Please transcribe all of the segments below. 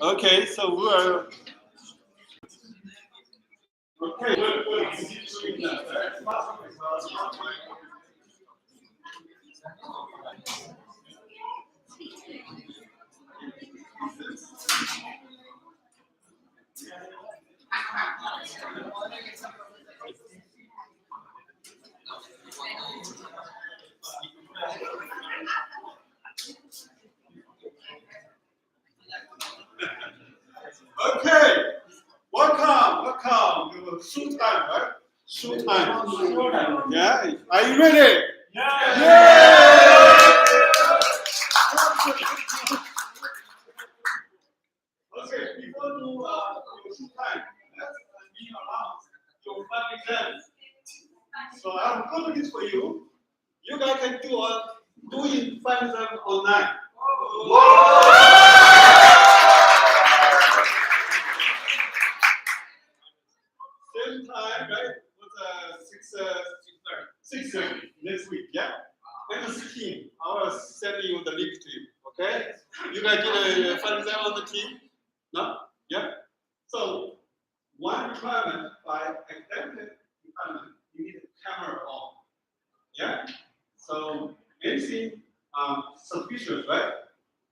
Okay, so we are. Okay. Okay, welcome. Showtime, right? Showtime. Yeah, are you ready? Yeah. Okay, before you showtime, let's be around your final exam. So I'm going to do this for you. You guys can do in final exam online. Same time, right? With 6:30 next week, yeah? And the 16, I will send you the link to you, okay? You guys did a final exam on the team? No? Yeah? So, one requirement by academic department, you need a camera on. Yeah? So, anything suspicious, right?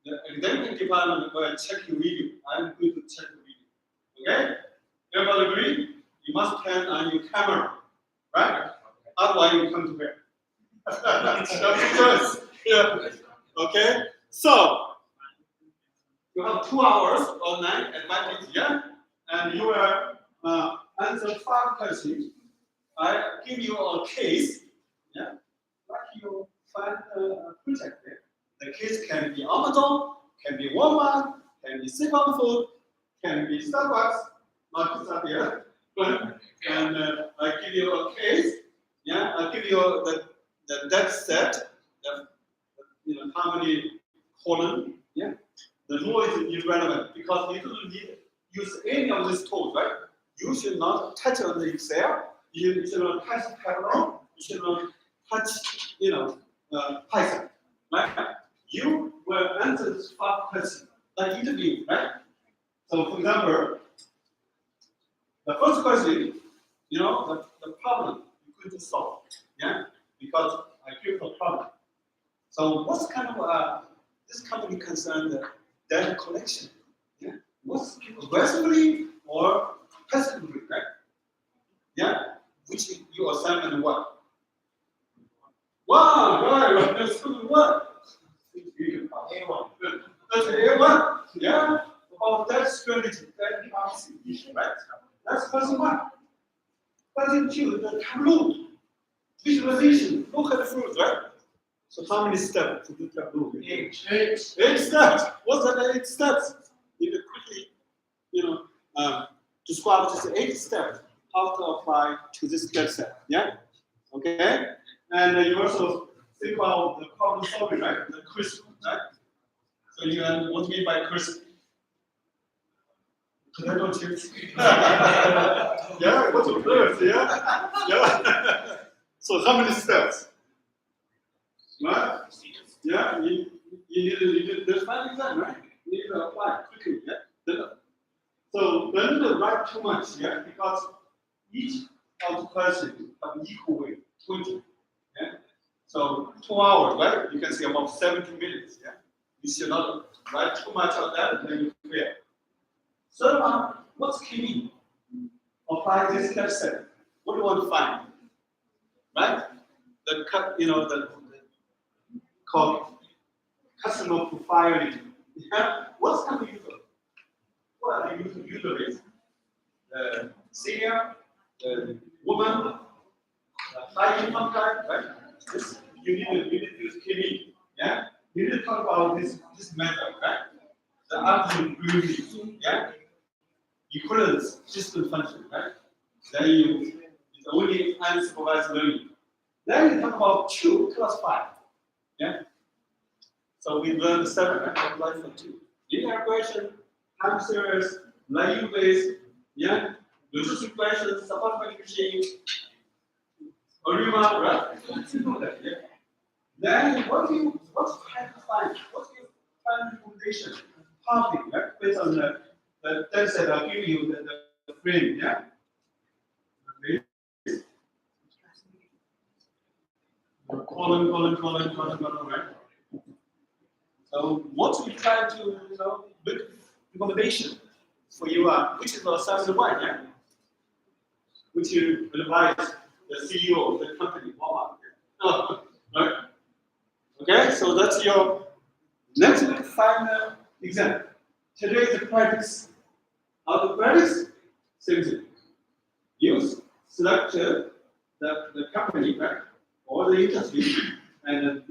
The academic department will check your video. I'm going to check the video. Okay? Everybody agree? You must turn on your camera, right? Otherwise, you come to bed. That's the choice. Yeah. Okay? So, you have 2 hours online advantage, yeah? And you will answer 5 questions. I give you a case, yeah? Like you find a project there. The case can be Amazon, can be Walmart, can be Superfood, can be Starbucks, not Starbucks. And I give you a case, yeah. I give you the data set, how many column, yeah. The rule is irrelevant because you don't need use any of these tools, right? You should not touch on the Excel. You should not touch Tableau. You should not touch, Python, right? You will answer this 5 questions, like interview, right? So, for example, the first question, the problem you're going to solve, yeah? Because I give the problem. So, what's kind of this company concerned data collection? Yeah, what's aggressively or passively, right? Yeah, which you assignment what? Wow, right, that's what? A1. That's A1. Yeah, about that strategy, that policy issue, right? That's question 1. Question 2, the Tableau visualization. Look at the fruits, right? So how many steps to do Tableau? 8 steps. What's that 8 steps? You can quickly, describe just 8 steps how to apply to this data set. Yeah. Okay. And you also think about the problem solving, right? The crisp, right? So you what do you mean by crisp? Could I don't you? Yeah. What's your first? Yeah. Yeah. So how many steps? Right? Yeah, you need to define exam, right? You need to apply quickly, yeah? So don't write too much, yeah? Because each of the questions have equal weight, 20, yeah? So 2 hours, right? You can see about 70 minutes, yeah? You should not write too much on that, then you fail. So what's key? Apply this data set. What do you want to find? Right? The called customer profiling. Yeah? What's kind of user? What are the user base? The senior, the woman, the high income type, right? This, you need to use KB. Yeah? You need to talk about this method, right? The absolute beauty, yeah? Equivalence system function, right? Then it's only unsupervised learning. Then you talk about 2 plus 5. Yeah? So we learned 7, right? Apply for 2. Linear regression, time series, value based, yeah? Logistic regression, support machine, Arima, right? Simple that, yeah? Then what's trying to find? What's your final recommendation? copy, right? Based on the dataset I'll give you the frame, yeah? Okay. Column, right? So what we try to, make recommendation for you are, which is assignment 1, yeah? Which you advise the CEO of the company, Walmart. Oh, right? Okay, so that's your next week final exam. Today is the practice. How to practice? Same thing. You select the company, right? Or the industry, and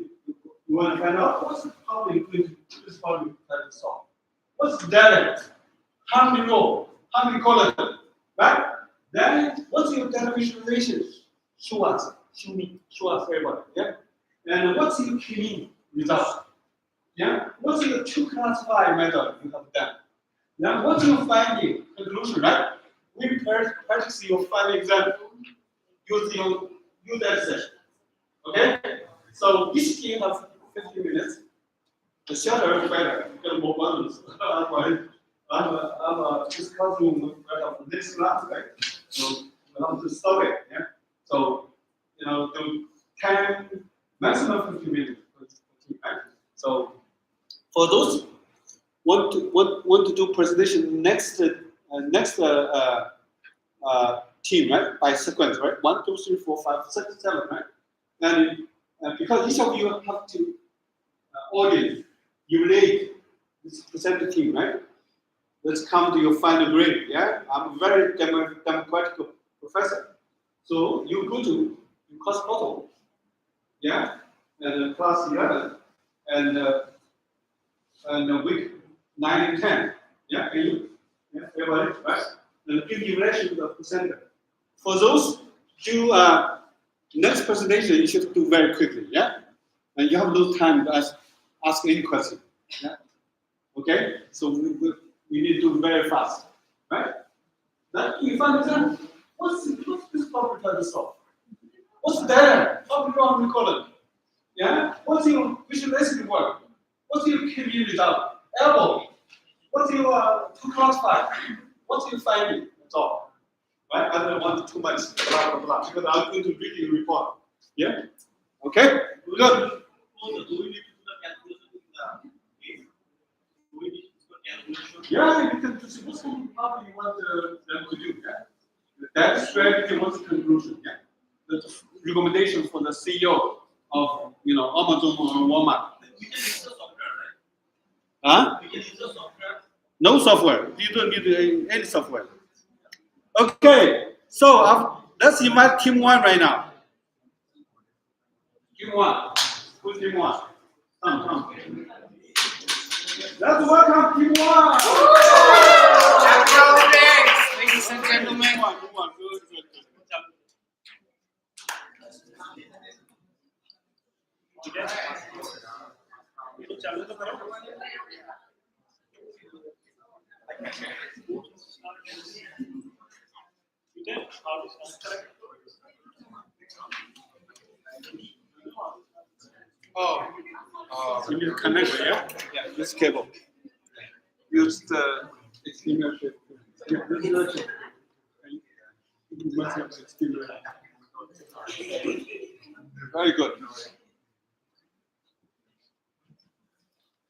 you want to find out what's the problem this problem try to solve. What's the data? How many rows? How many columns? Right? Then what's your data visualization? Show us, show us everybody. Yeah. And what's your clean result? Yeah. What's your to classify method you have done? Now what's your finding conclusion? Right? We practice your final exam using your data set. Okay? So each team has 15 minutes. The shorter the better. You get more buttons. Otherwise, I'm discussing this class, right? So I have to stop it. Yeah. So do 10 maximum 15 minutes. Right? So for those want to do presentation next team, right? By sequence, right? 1, 2, 3, 4, 5, 6, 7, right? And because each of you have to audience, you relate this presenter team, right? Let's come to your final grade. Yeah, I'm a very democratic professor. So you go to your course model, yeah, and class 11, and week 9 and 10. Yeah, can you? Yeah, everybody, right? And give evaluation to the presenter. For those do next presentation, you should do very quickly. Yeah, and you have no time to ask any question. Yeah, okay. So we need to do very fast, right? Then you find out what's this problem trying to solve? What's the data? How many column? Yeah. What's your visualization work? What's your key result? Elbow. What's your to classify? What's your finding? That's all. Right? I don't want too much blah blah blah because I'm going to read your report. Yeah. Okay. Good. Yeah, you can choose what problem you want them to do. Yeah. That strategy was the conclusion. Yeah. The recommendation for the CEO of Amazon or Walmart. We can use the software, right? Huh? We can use the software. No software. You don't need any software. Okay. So let's invite team 1 right now. Team 1. Who's team 1? Come. Let's welcome team 1. Happy holidays, ladies and gentlemen. You need connection, yeah? Yeah, this cable. Use the extinguisher. Very good.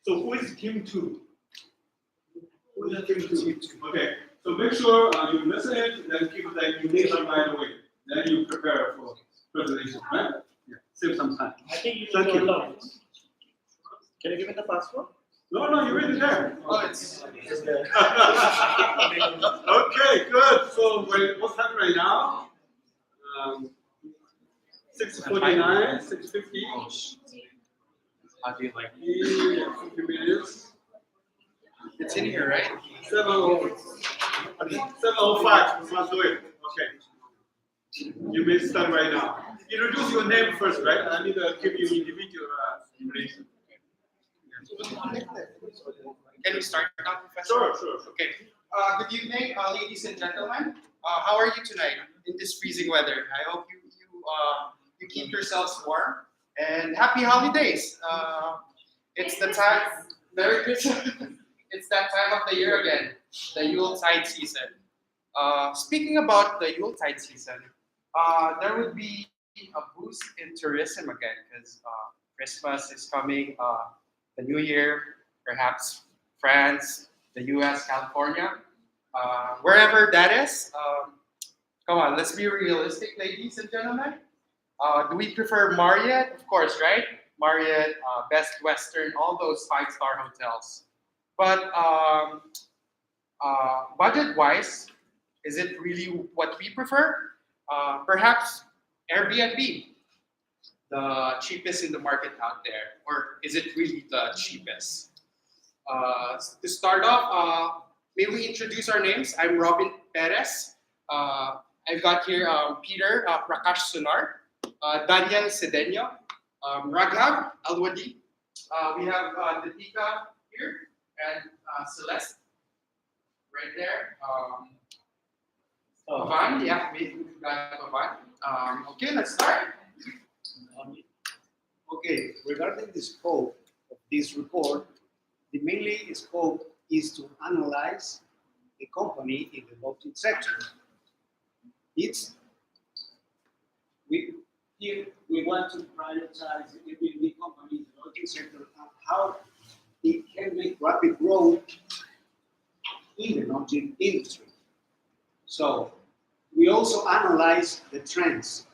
So who is team 2? Who is team 2? Okay. So make sure you listen it, then keep the nation right away. Then you prepare for presentation, right? Yeah. Save some time. I think you Thank need to you. allow it. Can you give me the password? No, you're in there. Oh, it's there. Okay, good. So what's happening right now? 6:49, 6:50. how do you like? 50 minutes. It's in here, right? 7:05. We must do it. Okay. You may start right now. Introduce your name first, right? I need to give you individual information. Can we start now, Professor? Sure. Okay. Good evening, ladies and gentlemen. How are you tonight in this freezing weather? I hope you keep yourselves warm and happy holidays. It's the time. Merry Christmas. it's that time of the year again, the Yuletide season. Speaking about the Yuletide season, there would be a boost in tourism again because Christmas is coming, the New Year, perhaps France, the US, California, wherever that is. Come on, let's be realistic, ladies and gentlemen. Do we prefer Marriott? Of course, right? Marriott, Best Western, all those five-star hotels. But budget-wise, is it really what we prefer? Perhaps Airbnb, the cheapest in the market out there, or is it really the cheapest? To start off, may we introduce our names? I'm Robin Perez. I've got here Peter Prakash Sunar, Daniel Cedeño, Raghav Alwadi. We have Deepika here and Celeste right there. Pavan, yeah, we got Pavan. Okay, let's start. Okay, regarding the scope of this report, the mainly scope is to analyze the company in the voting sector. We want to prioritize the company in the voting sector and how it can make rapid growth in the voting industry. So we also analyze the trends,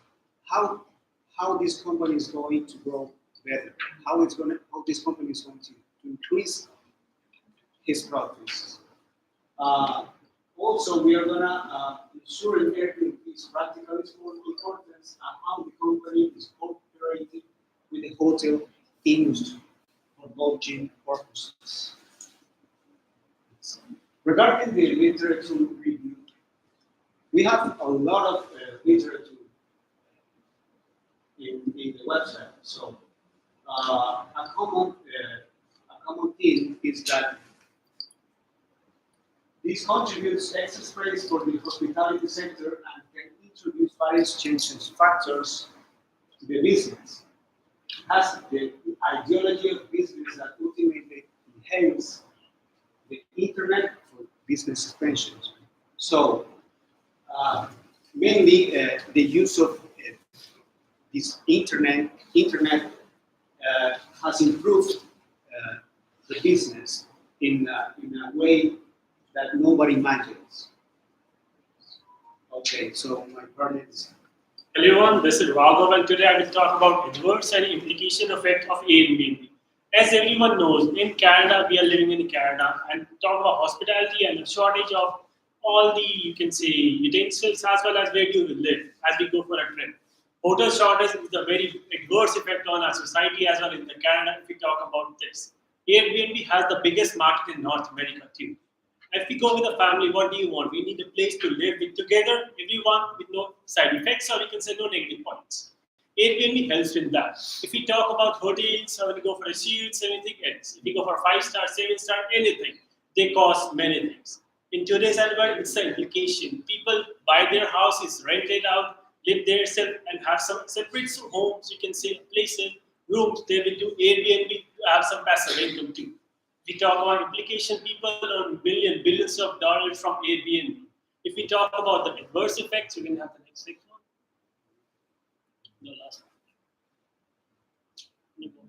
how this company is going to grow better, how this company is going to increase his profits. Also, we are gonna ensure everything is practically importance and how the company is cooperating with the hotel industry for voting purposes. Regarding the literature review, we have a lot of literature in the website. So a common theme is that this contributes excess praise for the hospitality sector and can introduce various changes factors to the business. Has the ideology of business that ultimately enhances the internet for business expansion. So mainly the use of this internet has improved the business in a way that nobody imagines. Okay, so my partner is. Hello everyone, this is Raghav and today I will talk about adverse and implication effect of Airbnb. As everyone knows, in Canada, we are living in Canada and talk about hospitality and the shortage of all the, you can say, utensils as well as where do we live as we go for a trip. Hotel shortage is a very adverse effect on our society as well in the Canada if we talk about this. Airbnb has the biggest market in North America too. If we go with a family, what do you want? We need a place to live with together, everyone with no side effects, or we can say no negative points. Airbnb helps with that. If we talk about hotels, or when we go for a suites, anything else, if we go for 5-star, 7-star, anything, they cost many things. In today's environment, it's the implication. People buy their houses, rent it out, live there and have some separate homes, you can say places, rooms, they will do Airbnb to have some passive income too. We talk about implication, people earn billions of dollars from Airbnb. If we talk about the adverse effects, we can have the next one. The last one.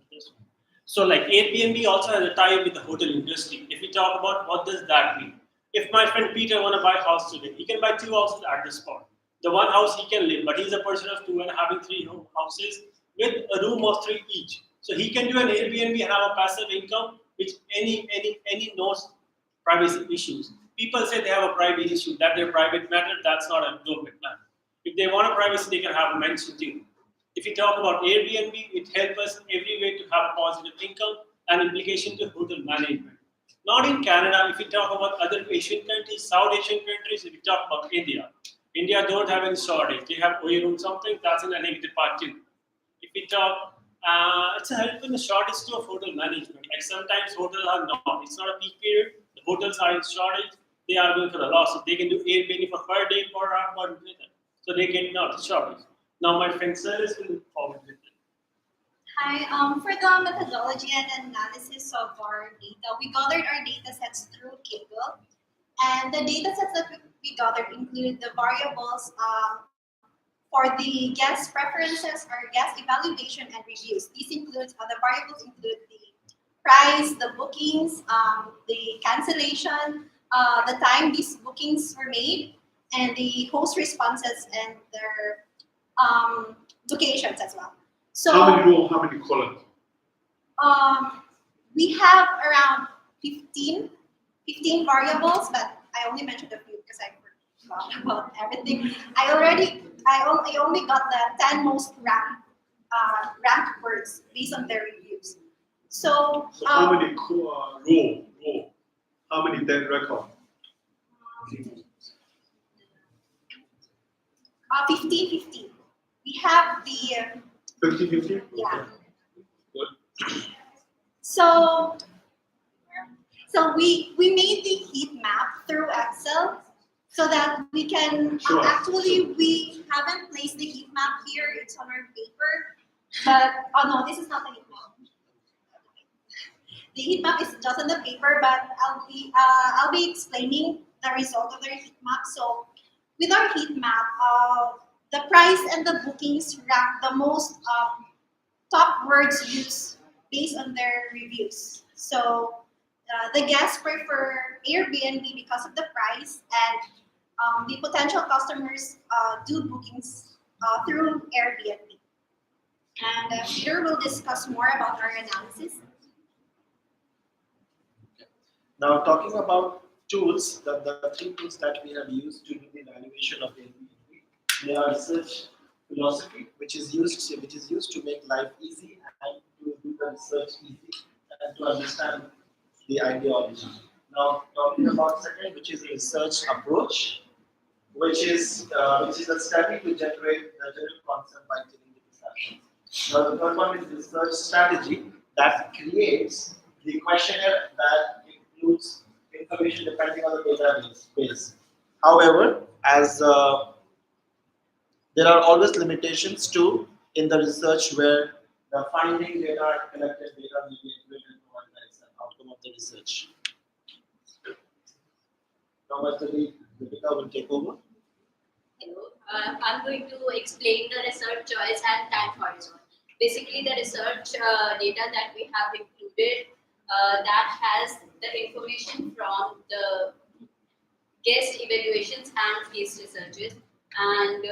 So like Airbnb also has a tie with the hotel industry. If we talk about what does that mean? If my friend Peter want to buy a house today, he can buy 2 houses at the spot. The one house he can live, but he's a person of 2 and having 3 houses with a room of 3 each. So he can do an Airbnb and have a passive income which any knows privacy issues. People say they have a privacy issue, that their private matter, that's not a government matter. If they want a privacy, they can have a mention too. If we talk about Airbnb, it helps us every way to have a positive income and implication to hotel management. Not in Canada, if we talk about other Asian countries, South Asian countries, if we talk about India. India don't have any shortage. They have oil something, that's in a negative part too. If we talk, it's a help in the shortage too of hotel management. Like sometimes hotels are not. It's not a peak period. The hotels are in shortage. They are going for the loss. So they can do Airbnb for per day, per hour, per minute. So they get out the shortage. Now my friend Service will forward with it. Hi, for the methodology and analysis of our data, we gathered our data sets through Tableau. And the data sets that we gathered include the variables for the guest preferences or guest evaluation and reviews. These include, the variables include the price, the bookings, the cancellation, the time these bookings were made, and the host responses and their locations as well. So, How many row, how many columns? we have around 15 variables, but I only mentioned a few because I forgot about everything. I only got the 10 most ranked words based on their reviews. So, So how many row? How many dead record? 15. We have the 50-50? yeah. Good. So we made the heat map through Excel so that we can Sure. actually we haven't placed the heat map here. It's on our paper, but oh no, this is not the heat map. The heat map is just on the paper, but I'll be explaining the result of the heat map. So with our heat map, the price and the bookings rank the most top words used based on their reviews. So the guests prefer Airbnb because of the price, and the potential customers do bookings through Airbnb. And Peter will discuss more about our analysis. Now, talking about tools, the three tools that we have used to do the evaluation of Airbnb, they are research philosophy, which is used to make life easy and to do the research easy and to understand the ideology. Now, talking about second, which is research approach, which is a study to generate the general concept by giving the discussions. Now, the third one is research strategy that creates the questionnaire that includes information depending on the database. However, as there are always limitations too in the research where the finding data and collected data will be included to analyze the outcome of the research. Now, my colleague Deepika will take over. Hello, I'm going to explain the research choice and time horizon. Basically, the research data that we have included that has the information from the guest evaluations and case researches, and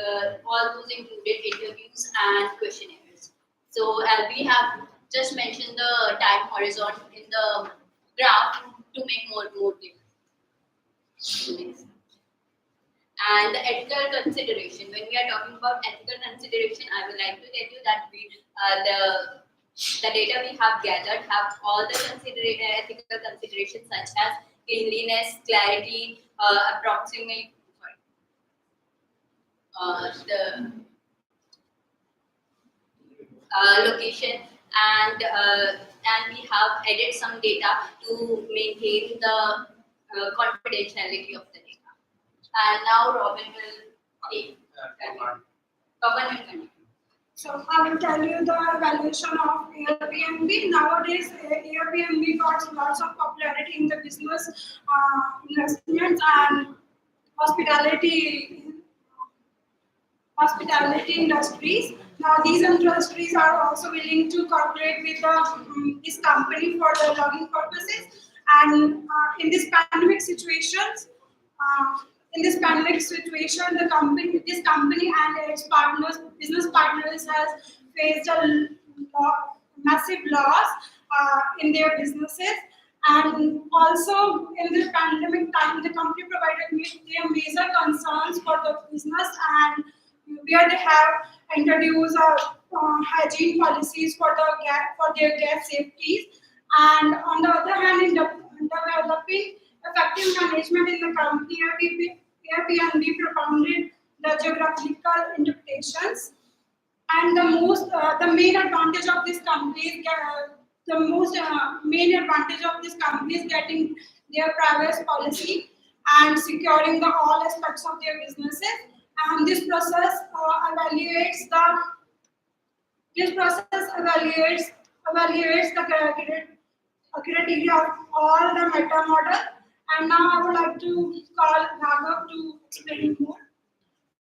all those included interviews and questionnaires. So, we have just mentioned the time horizon in the graph to make more clear. And the ethical consideration. When we are talking about ethical consideration, I would like to tell you that the data we have gathered have all the ethical considerations such as cleanliness, clarity, approximate, the location, and we have added some data to maintain the confidentiality of the data. And now Robin will take continue. So I will tell you the evaluation of Airbnb. Nowadays, Airbnb got lots of popularity in the business, investments, and hospitality industries. Now, these industries are also willing to cooperate with this company for the logging purposes. And in this pandemic situations, this company and its business partners, has faced a massive loss in their businesses. And also in this pandemic time, the company provided their major concerns for the business, and where they have introduced hygiene policies for their guest safeties. And on the other hand, in developing effective management in the company, Airbnb propounded the geographical interpretations. And the main advantage of this company is getting their privacy policy and securing all aspects of their businesses. And this process evaluates This process evaluates the criteria of all the meta model. And now I would like to call Raghav to explain more.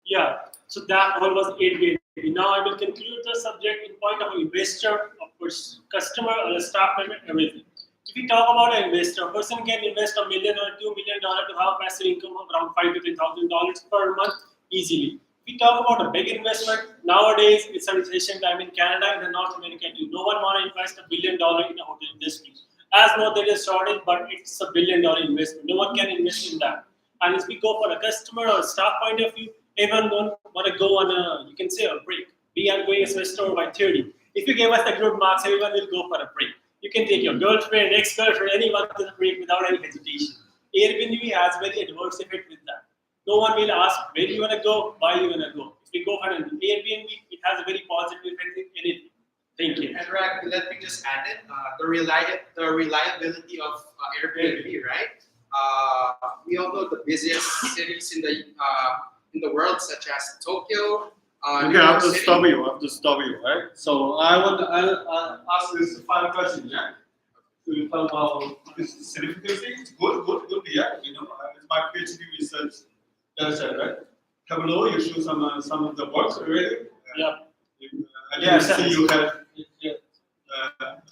Yeah, so that one was Airbnb. Now I will conclude the subject in point of investor, of course, customer or a staff member, everything. If we talk about an investor, a person can invest $1 million or $2 million to have passive income of around $5,000 to $10,000 per month easily. If we talk about a big investment, nowadays it's a recession time in Canada and in North America too. No one want to invest $1 billion in a hotel industry. As no, there is shortage, but it's $1 billion investment. No one can invest in that. And if we go for a customer or staff point of view, everyone don't want to go on a, you can say, a break. We are going to a store by 30. If you give us the good marks, everyone will go for a break. You can take your girlfriend, ex-girlfriend, anyone to the break without any hesitation. Airbnb has very adverse effect with that. No one will ask where you want to go, why you want to go. If we go for an Airbnb, it has a very positive effect in anything. Thank you. And Rag, let me just add it, the reliability of Airbnb, right? We all know the busiest cities in the world, such as Tokyo. Okay, I have to stop you, right? So I want to ask this final question, yeah? To talk about this certificacy. It's good, yeah. You know, it's my PhD research. That's it, right? Tableau, you show some of the works already. Yeah. I can see you have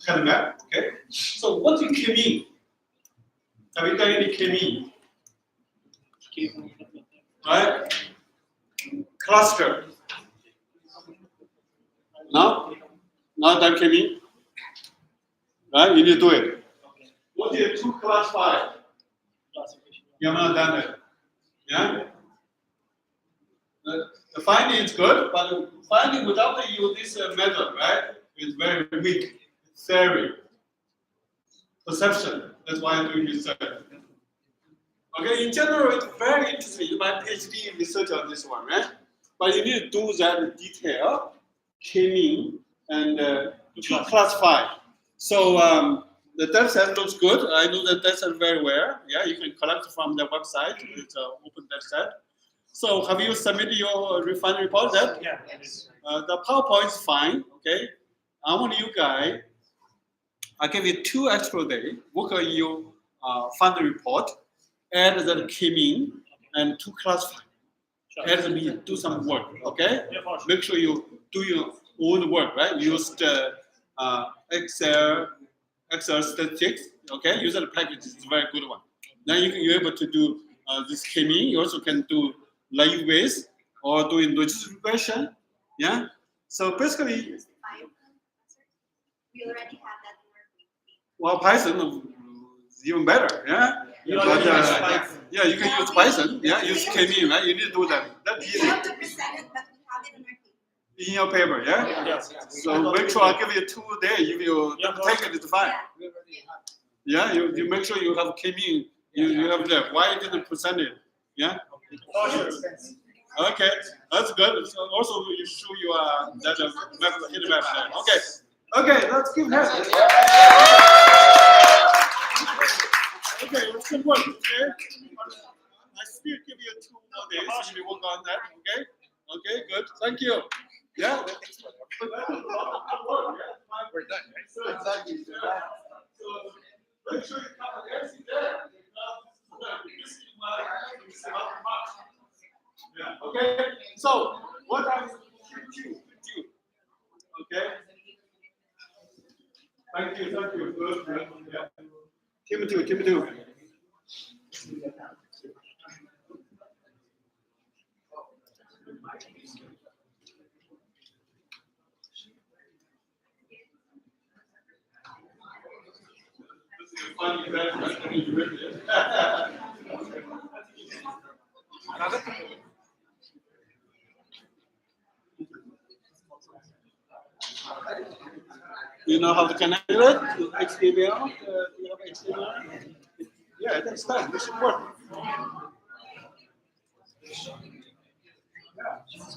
a map, okay? So what do you mean? Have you done any chemie? Right? Cluster. No? Not done chemie? Right? You need to do it. What is 2 class 5? You have not done it. Yeah? The finding is good, but the finding without the use this method, right? It's very weak. Theory. Perception. That's why I'm doing research. Okay, in general, it's very interesting. My PhD research on this one, right? But you need to do that in detail, chemie, and to classify. So the dataset looks good. I know the dataset very well. Yeah, you can collect from the website. It's an open dataset. So have you submitted your refined report? That? Yeah. The PowerPoint is fine. Okay. I want you guys. I give you 2 extra days. Work on your final report. Add the chemie and to classify. Sure. Add me do some work. Okay. Yeah, for sure. Make sure you do your own work. Right. Use the Excel statistics. Okay. Use the package. It's a very good one. Then you're able to do this chemie. You also can do live base or doing logistic regression. Yeah. So basically, We already have that in our week. well, Python is even better. Yeah. You But, already use Python. yeah, you can use Python. Yeah, use chemie. Right. You need to do that. That's We easy have to present it, but we have it in our team. in your paper. Yeah. Yes. So make sure I give you 2 days. If you Yeah, take it, it's fine. Yeah. You make sure you have chemie. You have that. Why you didn't present it? Yeah. For sure. Okay, that's good. So also, you show you that map, hidden map there. Okay, okay, let's give that. Okay, let's good work. Okay, I still give you 2 more days if you work on that. Okay, okay, good. Thank you. Yeah. We're done, right? So make sure you cover everything there. Yeah. Okay. So what are Q? Okay. Thank you. Good. Yeah. Team two. This is a funny event. That's what you read it. You know how to connect it to HTML? Do you have HTML? Yeah, that's fine. This should work.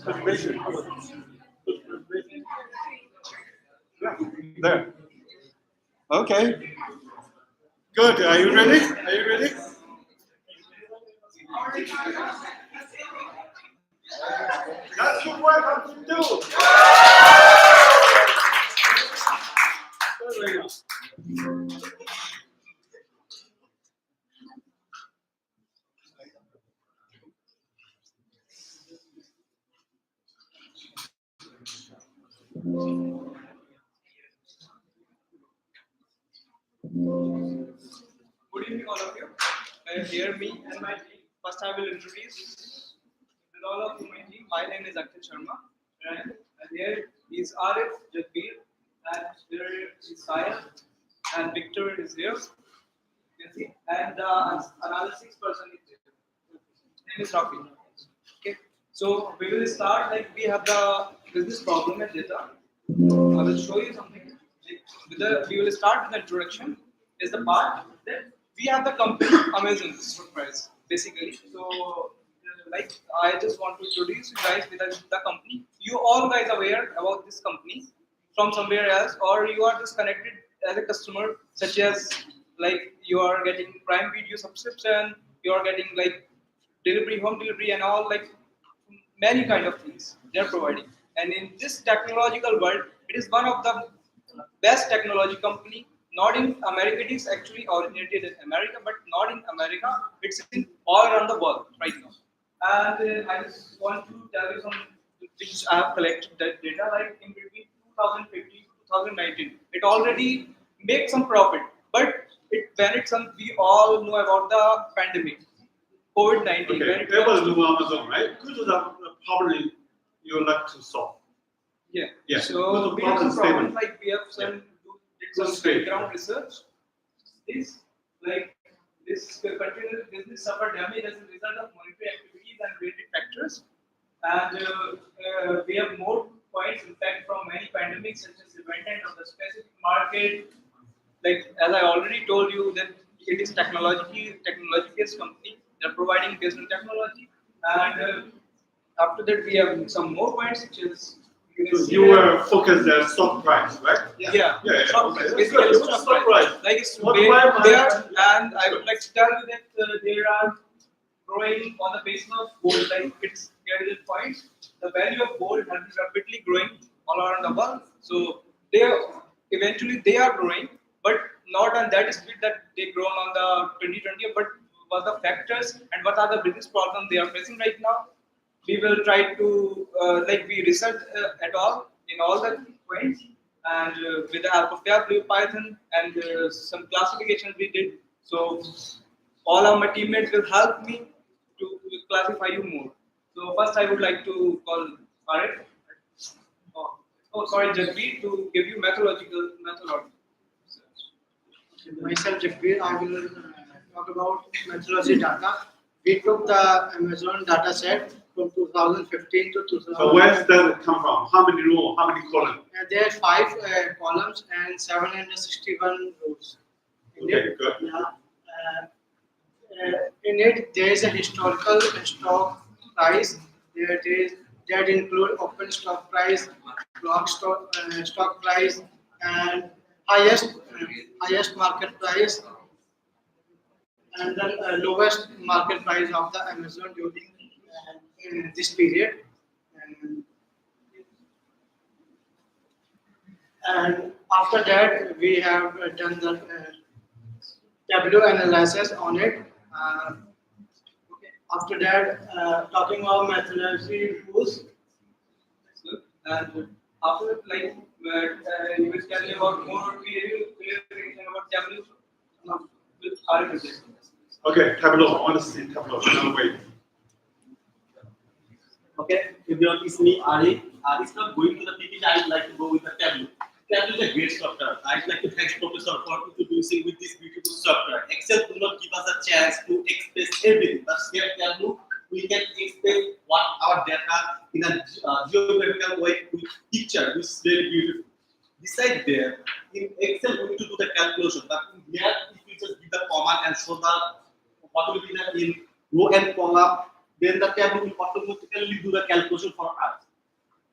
Preparation. Yeah, there. Okay. Good. Are you ready? That's good work. How to do. hear me and my team. First, I will introduce with all of you my team. My name is Akhil Sharma, and here is Arif, Jagbir, and here is Saya, and Victor is here. You can see, and analytics person is here. His name is Rafi. Okay, so we will start. Like we have the business problem and data. I will show you something. We will start with the introduction. Is the part that we have the company Amazon surprise basically. So like I just want to introduce you guys with the company. You all guys aware about this company from somewhere else, or you are just connected as a customer, such as like you are getting Prime Video subscription, you are getting like delivery, home delivery, and all like many kind of things they are providing. And in this technological world, it is one of the best technology company. Not in America, it is actually originated in America, but not in America. It's in all around the world right now. And I just want to tell you some which I have collected that data like in between 2015 to 2019. It already makes some profit, but when it's some we all know about the pandemic, COVID-19. Okay, that was new Amazon, right? Good is the problem you like to solve. Yeah. Yeah. So we have some problems like we have some did some background research. This like this particular business suffered damage as a result of monetary activities and related factors. And we have more points impact from many pandemics such as event of the specific market. Like as I already told you that it is technology-based company. They're providing business technology, and after that we have some more points which is So you were focused on stock price, right? yeah. Stock price. Basically, Good. What's stock price? Like it's What way buy there, market? and I would like to tell you that there are growing on the basis of gold. Like it's credit points. The value of gold has been rapidly growing all around the world. So they eventually they are growing, but not on that speed that they grown on the 2020. But what the factors and what are the business problems they are facing right now? We will try to like we research at all in all the points, and with the help of Tableau, Python, and some classifications we did. So all of my teammates will help me to classify you more. So first I would like to call Arif. Sorry, Jagmeet, to give you methodology. Myself, Jagbir, I will talk about methodology data. We took the Amazon data set from 2015 to 2000. So where does that come from? How many rows? How many columns? There are 5 columns and 761 rows. Okay, good. In it, there is a historical stock price. That include open stock price, block stock price, and highest market price, and then lowest market price of the Amazon during this period. And after that, we have done the Tableau analysis on it. After that, talking about methodology rules. And after that, like you will tell me about more clear about Tableau. With Arif. Okay, Tableau. I want to see Tableau. No, wait. Okay, everyone, it's me, Ari. It's not going to the PPT. I would like to go with the Tableau. Tableau is a great software. I'd like to thank Professor for introducing with this beautiful software. Excel do not give us a chance to express everything, but here Tableau, we can express what our data in a geographical way with picture, which is very beautiful. Besides there, in Excel we need to do the calculation, but in here if we just give the command and show the what will be the in row and column, then the Tableau will automatically do the calculation for us.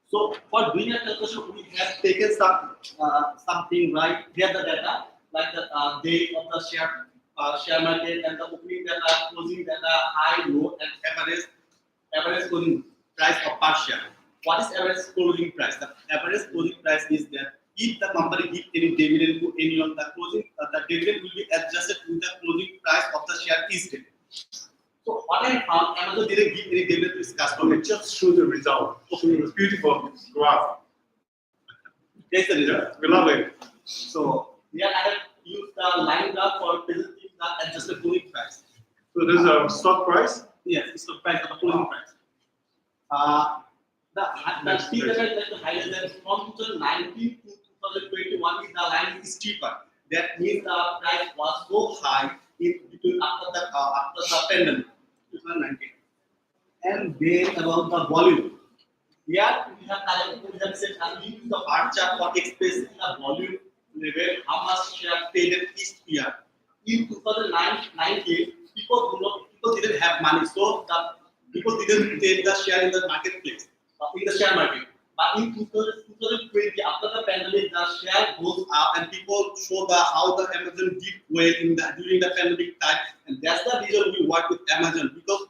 So for doing a calculation, we have taken something right here the data like the date of the share market and the opening data, closing data, high, low, and average closing price of per share. What is average closing price? The average closing price is that if the company gives any dividend to anyone, the dividend will be adjusted with the closing price of the share each day. So what I found, Amazon didn't give any dividend to its customer. Okay, just show the result. Okay, it's beautiful graph. That's the result. We love it. So here I have used the line graph for presenting the adjusted closing price. So there's a stock price. Yes, it's the price of the closing price. The thing that I like to highlight that from 2019 to 2021 is the line is steeper. That means the price was so high in between after the pandemic, 2019. And then about the volume. Here we have said we use the bar chart for expressing the volume level, how much share traded each year. In 2019, people didn't have money, so the people didn't take the share in the marketplace, in the share market. But in 2020, after the pandemic, the share goes up, and people show how the Amazon did well during the pandemic time, and that's the reason we work with Amazon, because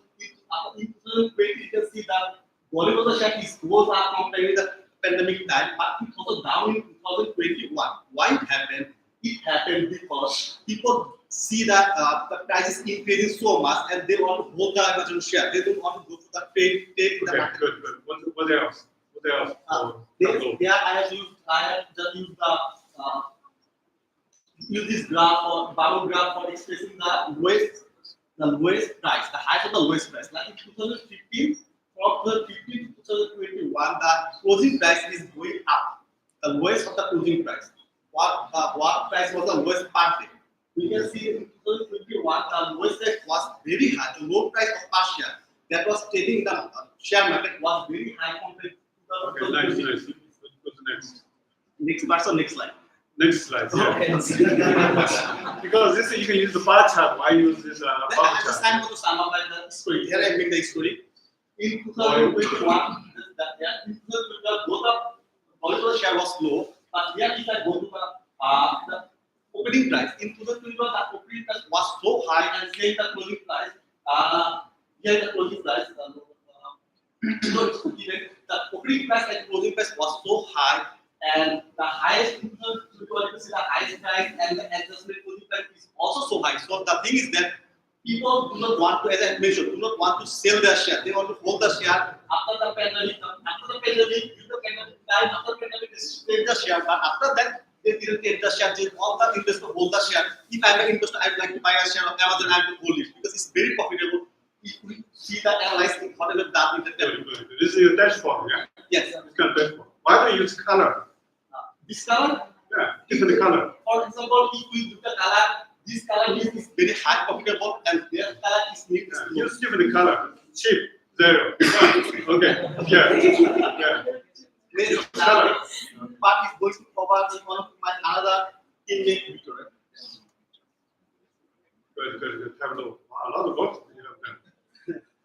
in 2020 you can see that volume of the share goes up compared with the pandemic time, but it was down in 2021. Why it happened? It happened because people see that the price is increasing so much, and they want to hold the Amazon share. They don't want to go to the trade. Okay, good. What else? What else? There I have just used this graph or bar graph for expressing the lowest price, the height of the lowest price. Like in 2015, from 2015 to 2021, the closing price is going up. The lowest of the closing price. What price was the lowest per day? We can see in 2021, the lowest price was very high. The low price of per share that was trading in the share market was very high compared to the. Okay, nice. Go to next. Next part or next slide? Next slide. Yeah. Okay. Because this you can use the bar chart. Why use this bar Just chart? I'm going to sum up the story. Here I make the story. In 2021, both of volume share was low, but here if I go to the opening price, in 2021 the opening price was so high, and here the closing price, here the closing price, so it's given the opening price and closing price was so high, and the highest in 2021 you see the highest price and the adjustment closing price is also so high. So the thing is that people do not want to, as I mentioned, do not want to sell their share. They want to hold the share after the pandemic. After the pandemic, in the pandemic time, after the pandemic, they take the share. But after that, they didn't take the share. They all the investors hold the share. If I'm an investor, I would like to buy a share of Amazon. I have to hold it because it's very profitable. If we see that analyzing whatever done with the table. This is your dashboard, yeah? Yes. This kind of dashboard. Why do you use color? This color? Yeah, different color. For example, if we do the color, this color is very high profitable, and their color is neat. Use different color. Cheap, 0. Okay. Yeah. Next color. Part is going to cover one of my another teammate, Victor. Good. Tableau. A lot of work you have done.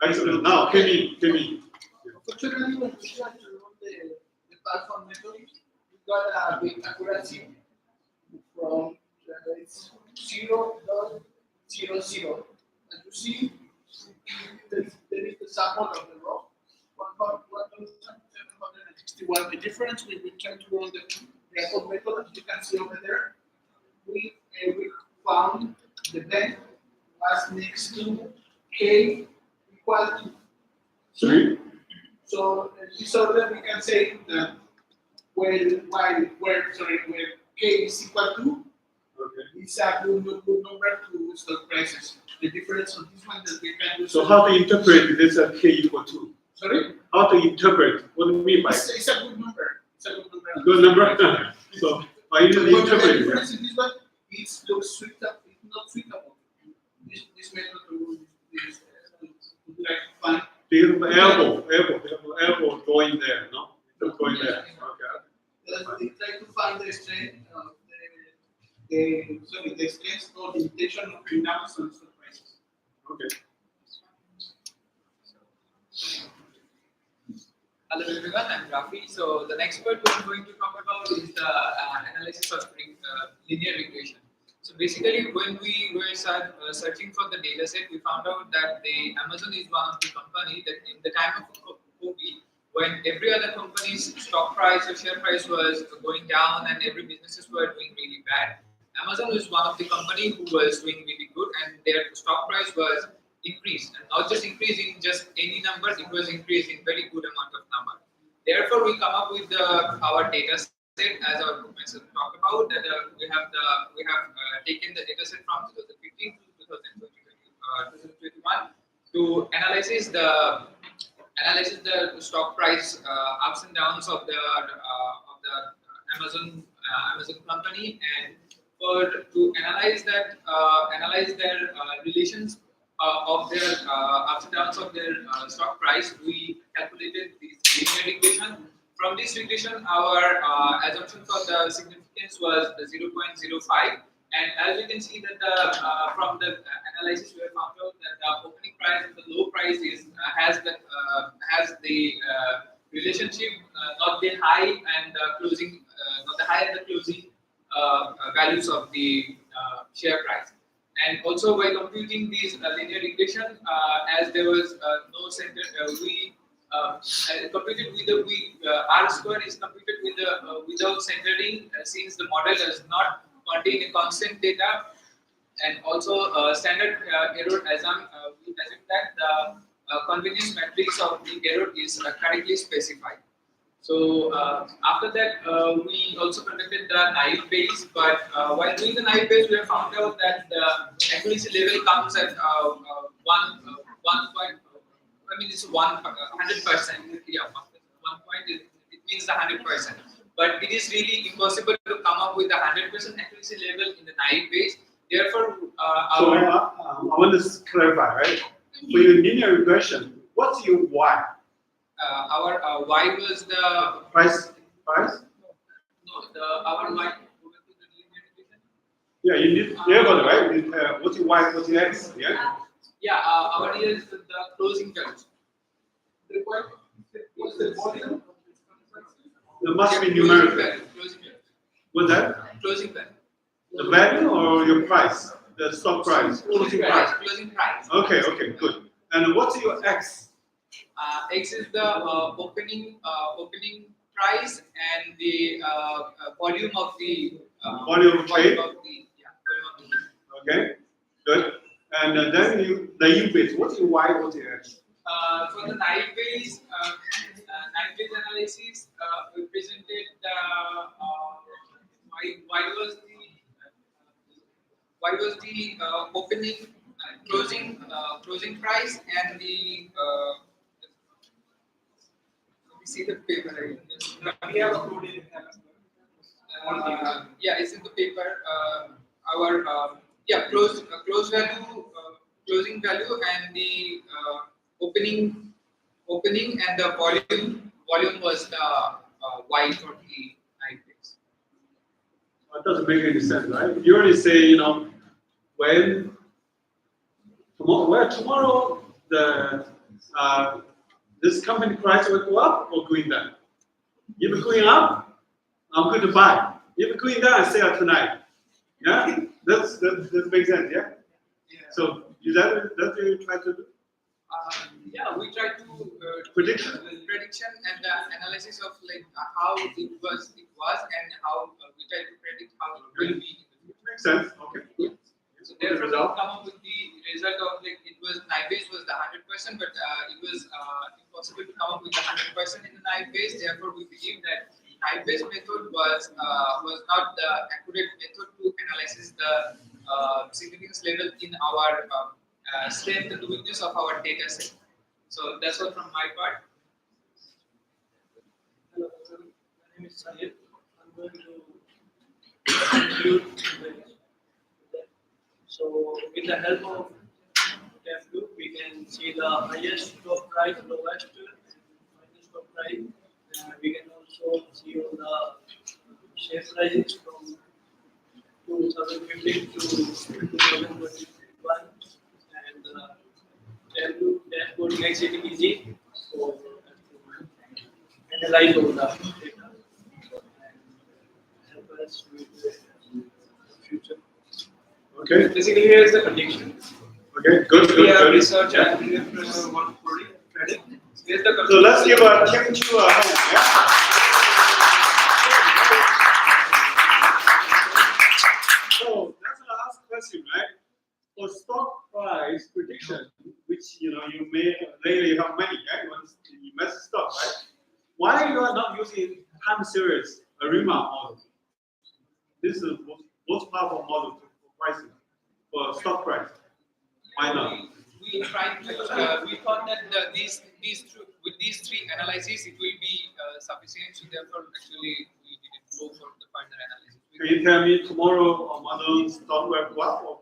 Excellent. Now, Kemi. Unfortunately, when we try to run the platform method, we got a big accuracy from it's 0.00. As you see, there is the sample of the row, 1,761. The difference when we try to run the record method, as you can see over there, we found the blend was next to k equal to 2. So in this order, we can say that where k is equal to, it's a good number to stock prices. The difference on this one that we can do. So how to interpret this k equal 2? Sorry? How to interpret? What do you mean by It's a good number. It's a good number. good number? So why you The interpret it? difference in this one, it looks suitable. It's not suitable. This method is like fine. The elbow going there, no? Going there. Okay. They try to find the strength of the strength or limitation of the Amazon stock prices. Okay. Hello everyone, I'm Rafi. So the next part we're going to talk about is the analysis of linear regression. So basically, when we were searching for the data set, we found out that the Amazon is one of the company that in the time of COVID, when every other company's stock price or share price was going down and every businesses were doing really bad, Amazon was one of the company who was doing really good, and their stock price was increased, and not just increasing just any numbers, it was increasing very good amount of number. Therefore, we come up with our data set as our professor talked about that we have taken the data set from 2015 to 2021 to analyze the stock price ups and downs of the Amazon company, and to analyze their relations of their ups and downs of their stock price. We calculated this linear regression. From this regression, our assumption for the significance was 0.05. And as you can see that from the analysis, we have found out that the opening price and the low price has the relationship, not the high and the closing, not the high and the closing values of the share price. And also by computing these linear regression, as there was no center, we computed with the R square is computed with the without centering, since the model does not contain a constant data, and also standard error assume that the convenience matrix of the error is correctly specified. So after that, we also conducted the naive Bayes, but while doing the naive Bayes, we have found out that the accuracy level comes at 1 point. I mean, it's 100%. Yeah, 1 point it means the 100%. But it is really impossible to come up with a 100% accuracy level in the naive Bayes. Therefore, so I want to clarify, right? For your linear regression, what's your Y? Our Y was the price. No, our Y. Yeah, you need. Yeah, got it, right? What's your Y? What's your X? Yeah. Yeah, our here is the closing values. What's the volume? There must be numerical. What's that? Closing value. The value or your price? The stock price? Closing price. Closing price. Okay, okay, good. And what's your X? X is the opening price and the volume of the volume of trade. Volume of the, okay, good. And then the U base. What's your Y? What's your X? For the naive Bayes analysis, we presented why was the opening closing price and the let me see the paper. Yeah, it's in the paper. Our close value, closing value, and the opening and the volume was the Y for the naive Bayes. That doesn't make any sense, right? You already say, when tomorrow the this company price will go up or going down. If it's going up, I'm going to buy. If it's going down, I sell tonight. Yeah, that makes sense. Yeah. So is that what you try to do? Yeah, we try to prediction and the analysis of how it was and how we try to predict how it will be. Makes sense. Okay. Yeah. So therefore, we come up with the result of it was naive Bayes was the 100%, but it was impossible to come up with the 100% in the naive Bayes. Therefore, we believe that naive Bayes method was not the accurate method to analyze the significance level in our strength and weakness of our data set. So that's all from my part. Hello, my name is Sahil. I'm going to conclude. So with the help of Tableau, we can see the highest stock price, lowest minus stock price. We can also see all the share prices from 2015 to 2021. And Tableau dashboard makes it easy for analyze all the data and help us with the future. Okay. Basically, here is the prediction. Okay, good. We have research and we have one credit. Here's the so let's give a Kim Chu a hand. Yeah? So that's the last question, right? For stock price prediction, which you may later you have money, right? Once you invest stock, right? Why you are not using time series ARIMA model? This is the most powerful model for pricing for stock price. Why not? we thought that with these three analyses, it will be sufficient. So therefore, actually, we didn't go for the further analysis. Can you tell me tomorrow model software what or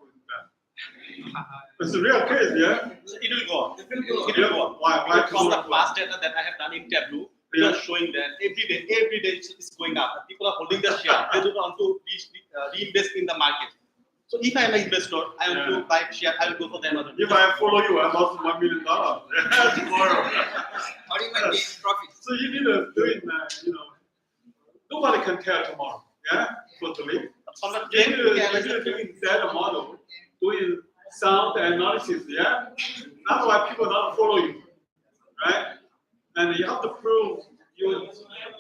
it's a real case, yeah? So it will go on. It will go on. Why From the tomorrow? past data that I have done in Tableau, we are showing that every day it's going up. People are holding their share. They don't want to reinvest in the market. So if I am an investor, I want to buy share, I will go for the Amazon. If I follow you, I lost $1 million tomorrow. How do you make gain profit? So you need to do it, nobody can tell tomorrow, yeah? Totally. From the You need to doing data model, doing sound analysis, yeah? That's why people don't follow you, right? And you have to prove your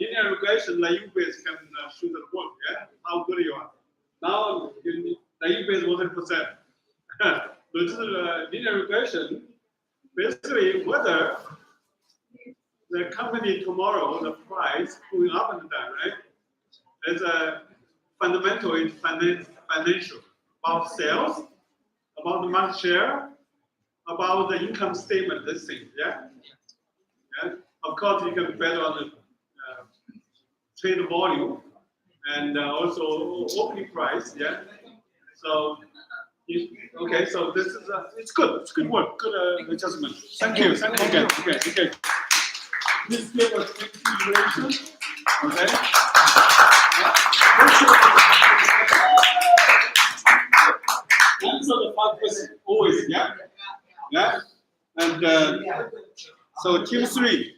linear regression, like U-base can shoot the ball, yeah? How good you are. Now, the U-base 100%. So this is linear regression, basically whether the company tomorrow, the price going up and down, right? It's a fundamental in financial, about sales, about the market share, about the income statement, this thing, yeah? Yeah. Of course, you can bet on the trade volume and also opening price, yeah? So, okay, so this is, it's good work, good adjustment. Thank you, okay. Please give us quick evaluation, okay? Answer the 5 questions always, yeah? Yeah? And so team 3.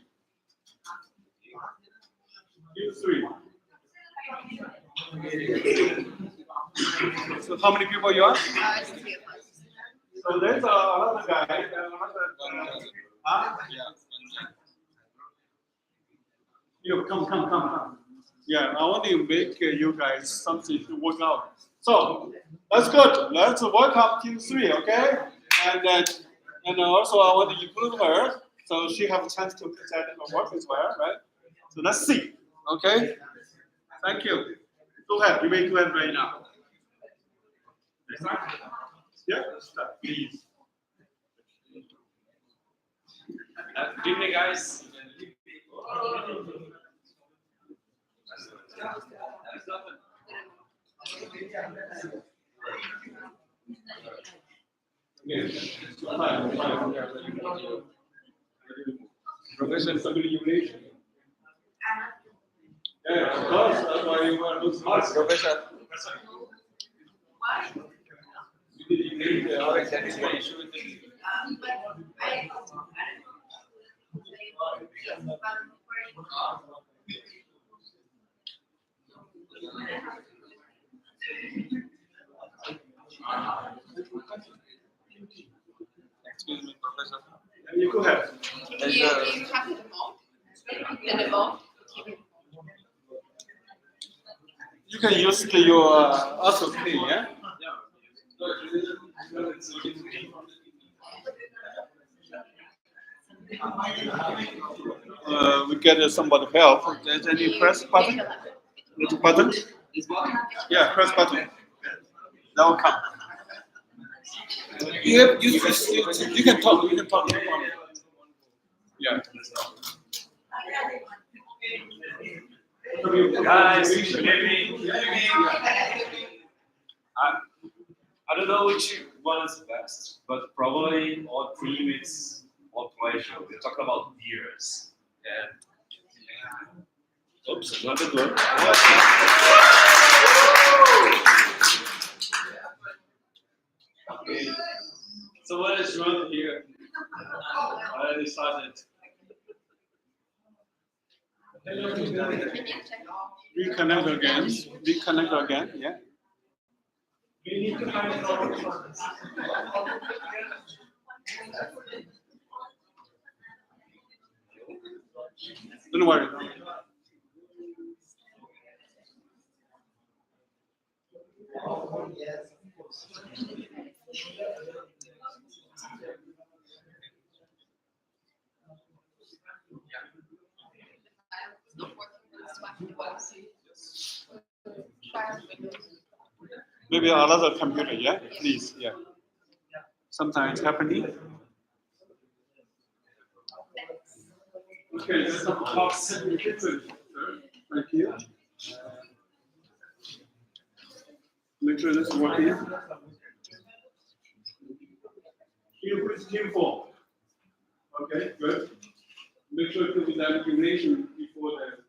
So how many people you are? So there's another guy, You come. Yeah, I want to make you guys something to work out. So that's good. Let's welcome team 3, okay? And also I want to include her, so she have a chance to present her work as well, right? So let's see, okay? Thank you. Go ahead. You may go ahead right now. Yeah, start, please. Good evening, guys. Professional simulation. Yeah, of course. That's why you are looking smart, Professor. Why? That is the issue with the Excuse me, Professor. You go ahead. You have the remote. You can use your also key, yeah? We get somebody help. There's any press button? Little button? Yeah, press button. That will come. You can talk. Yeah. Guys, good evening. I don't know which one is best, but probably all three it's all pleasure. We're talking about beers. And oops, not the door. Okay. So what is wrong here? I already started. Reconnect again, yeah. We need to find a problem for this. Don't worry. Maybe another computer, yeah? Please, yeah. Sometimes happening. Okay, that's about 7 minutes. Thank you. Make sure this is working. Q4. Okay, good. Make sure to do that duration before the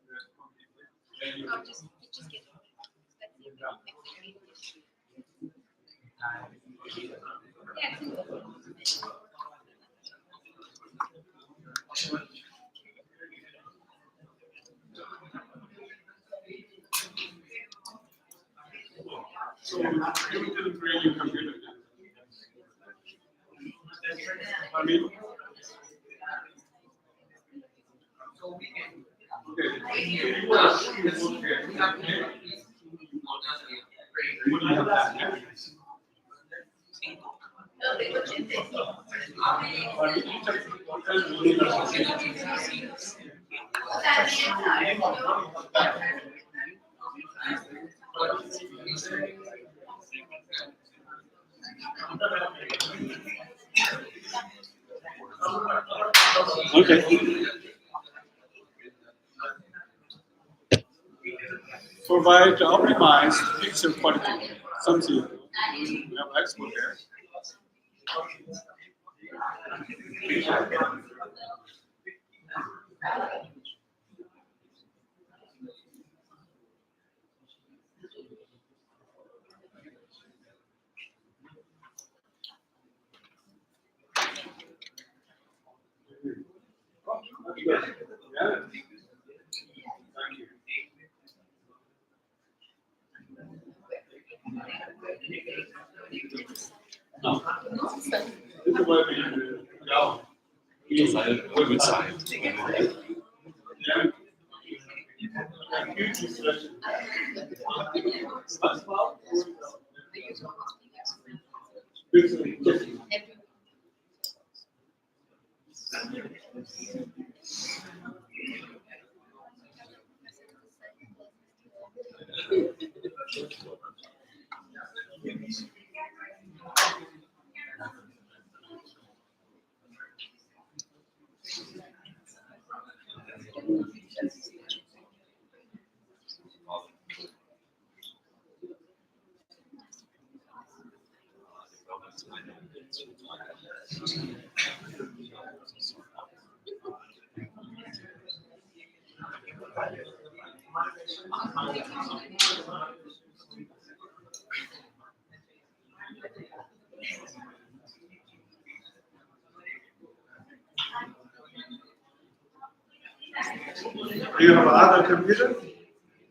So you didn't bring your computer. I mean, okay. Provide optimized picture quality. Something we have export there. Yeah. Thank you. No. This is where we go. Yes, we're good side. Yeah. Huge discussion. Do you have another computer?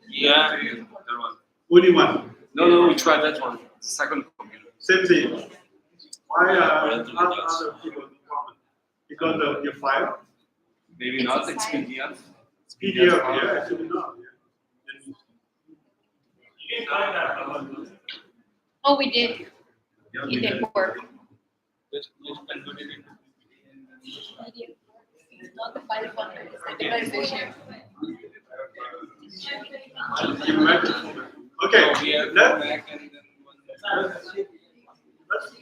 Yeah, that one. Only one. No, we tried that one. Second computer. Same thing. Why other people problem? Because of your file? Maybe not. It's PDF. It's PDF, yeah, actually not. Yeah. You can try that. Oh, we did. It did work. Not the file format, it's the device version. Okay,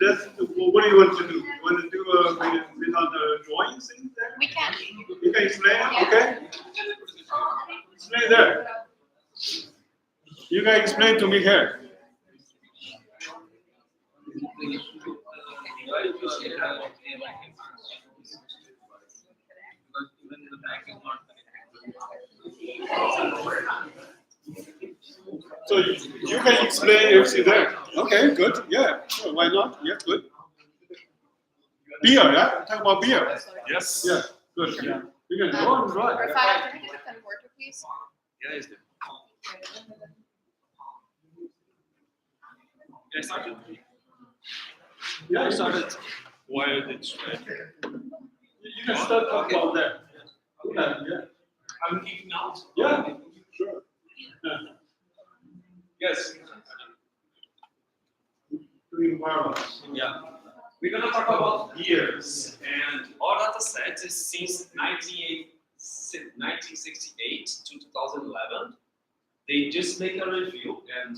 let's, what do you want to do? You want to do without the drawings in there? We can. You can explain, okay? Explain there. You can explain to me here. So you can explain everything there. Okay, good. Yeah, sure, why not? Yeah, good. Beer, yeah? Talk about beer. Yes. Yeah, good. Yeah. You can draw and draw. Rafael, can I get a converter, please? Yeah, it's there. Yeah, I started. Yeah, I started. Why did you You can start talking about that. Okay, yeah. I'm kicking out. Yeah, sure. Yeah. Yes. Doing marvelous. Yeah. We're gonna talk about years, and our data set is since 1968 to 2011. They just make a review and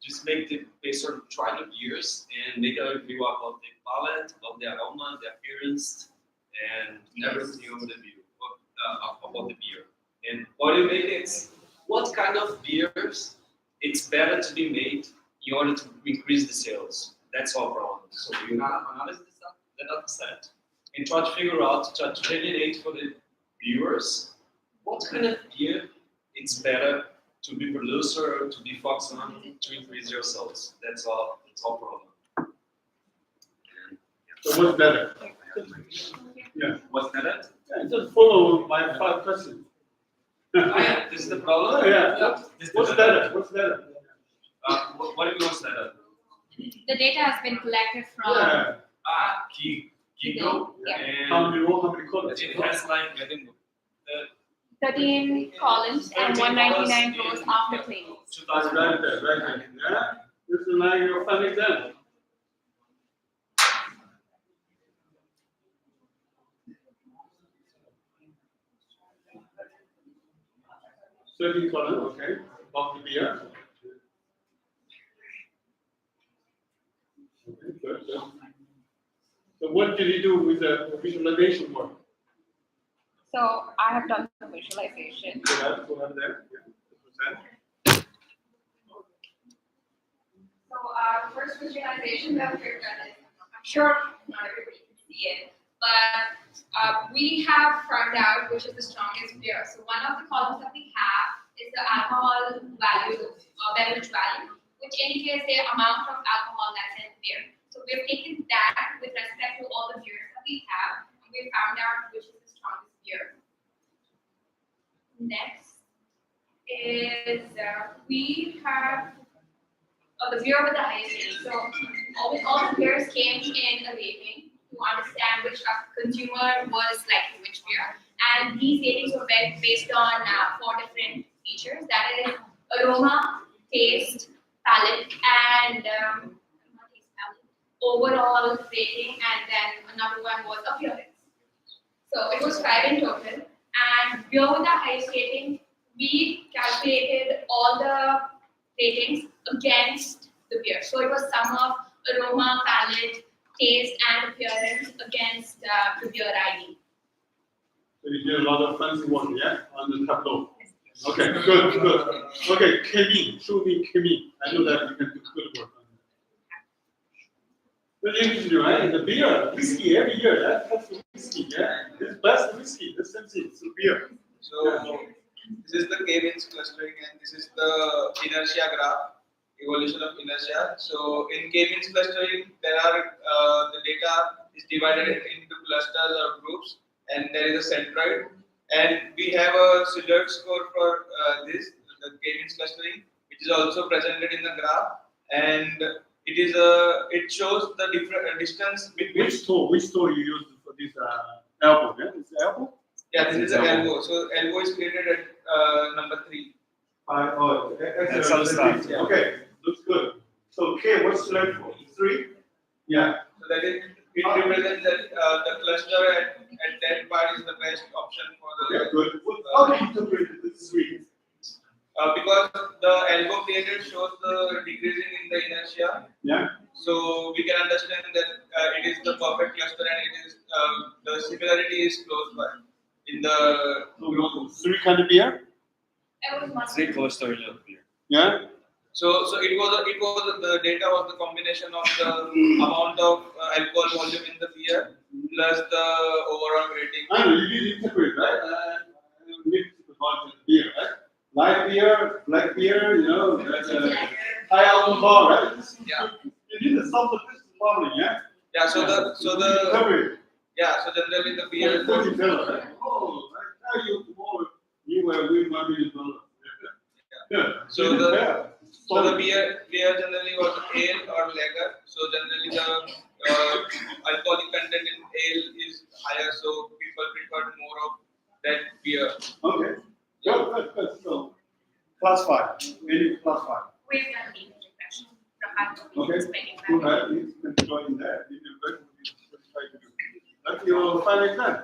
just make the based on trial of years and make a review about the palette, about the aroma, the appearance, and everything of the view about what kind of beers it's better to be made in order to increase the sales. That's our problem. So we analyze the data set and try to figure out, try to generate for the viewers what kind of beer it's better to be produced or to be focused on to increase your sales. That's all. It's all problem. So what's better? Yeah. What's better? Yeah, just follow my 5 questions. Yeah, this is the problem. Oh, yeah. What's better? What's better? What do you mean what's better? The data has been collected from. Yeah. Kigo. Yeah. And How many rows? How many columns? it has like 13 columns and 199 rows after claims. Right there, right there. Yeah. This is now your fun example. Certain column, okay. About the beer. Okay, good. So what did you do with the visualization work? So I have done the visualization. Go ahead there. Yeah. So our first visualization that we've done is, I'm sure not everybody can see it, but we have found out which is the strongest beer. So one of the columns that we have is the alcohol value or beverage value, which indicates the amount of alcohol that's in beer. So we've taken that with respect to all the beers that we have, and we found out which is the strongest beer. Next is we have the beer with the highest rating. So all the beers came in a rating to understand which consumer was liking which beer. And these ratings were based on 4 different features. That is aroma, taste, palate, and overall rating. And then another one was appearance. So it was 5 in total. And beer with the highest rating, we calculated all the ratings against the beer. So it was sum of aroma, palate, taste, and appearance against the beer ID. So you did a lot of fancy work, yeah, on the Tableau. Okay, good. Okay, chemie, show me chemie. I know that you can do good work on that. Very interesting, right? The beer, whiskey every year. That's the whiskey, yeah. This is best whiskey. This is it's the beer. So this is the K-means clustering, and this is the inertia graph, evolution of inertia. So in K-means clustering, there are the data is divided into clusters or groups, and there is a centroid. And we have a Shillard score for this, the K-means clustering, which is also presented in the graph, and it shows the different distance between. Which tool you use for this elbow? Yeah, is it elbow? Yeah, this is the elbow. So elbow is created at number 3. Excellent. Yeah. Okay, looks good. So K, what's left for? 3? Yeah. So that is, it represents that the cluster at that part is the best option for the. Okay, good. How do you interpret this 3? Because the elbow created shows the decreasing in the inertia. Yeah. So we can understand that it is the perfect cluster, and it is the similarity is close by in the group. 3 kind of beer? 3 cluster in a beer. Yeah. So it was the data was the combination of the amount of alcohol volume in the beer plus the overall rating. I know you did interpret, right? Mix about the beer, right? Light beer, black beer, you know, that's high alcohol, right? Yeah. You did solve this problem, yeah? Yeah. So generally the beer. $30, right? Oh, I tell you tomorrow you will win $1 million. Yeah. So the beer generally was ale or lager. So generally the alcoholic content in ale is higher, so people prefer more of that beer. Okay. Good. So, +5. Maybe +5. We've done the regression. Okay. Go ahead. You can join that. You can try to do. That's your final exam.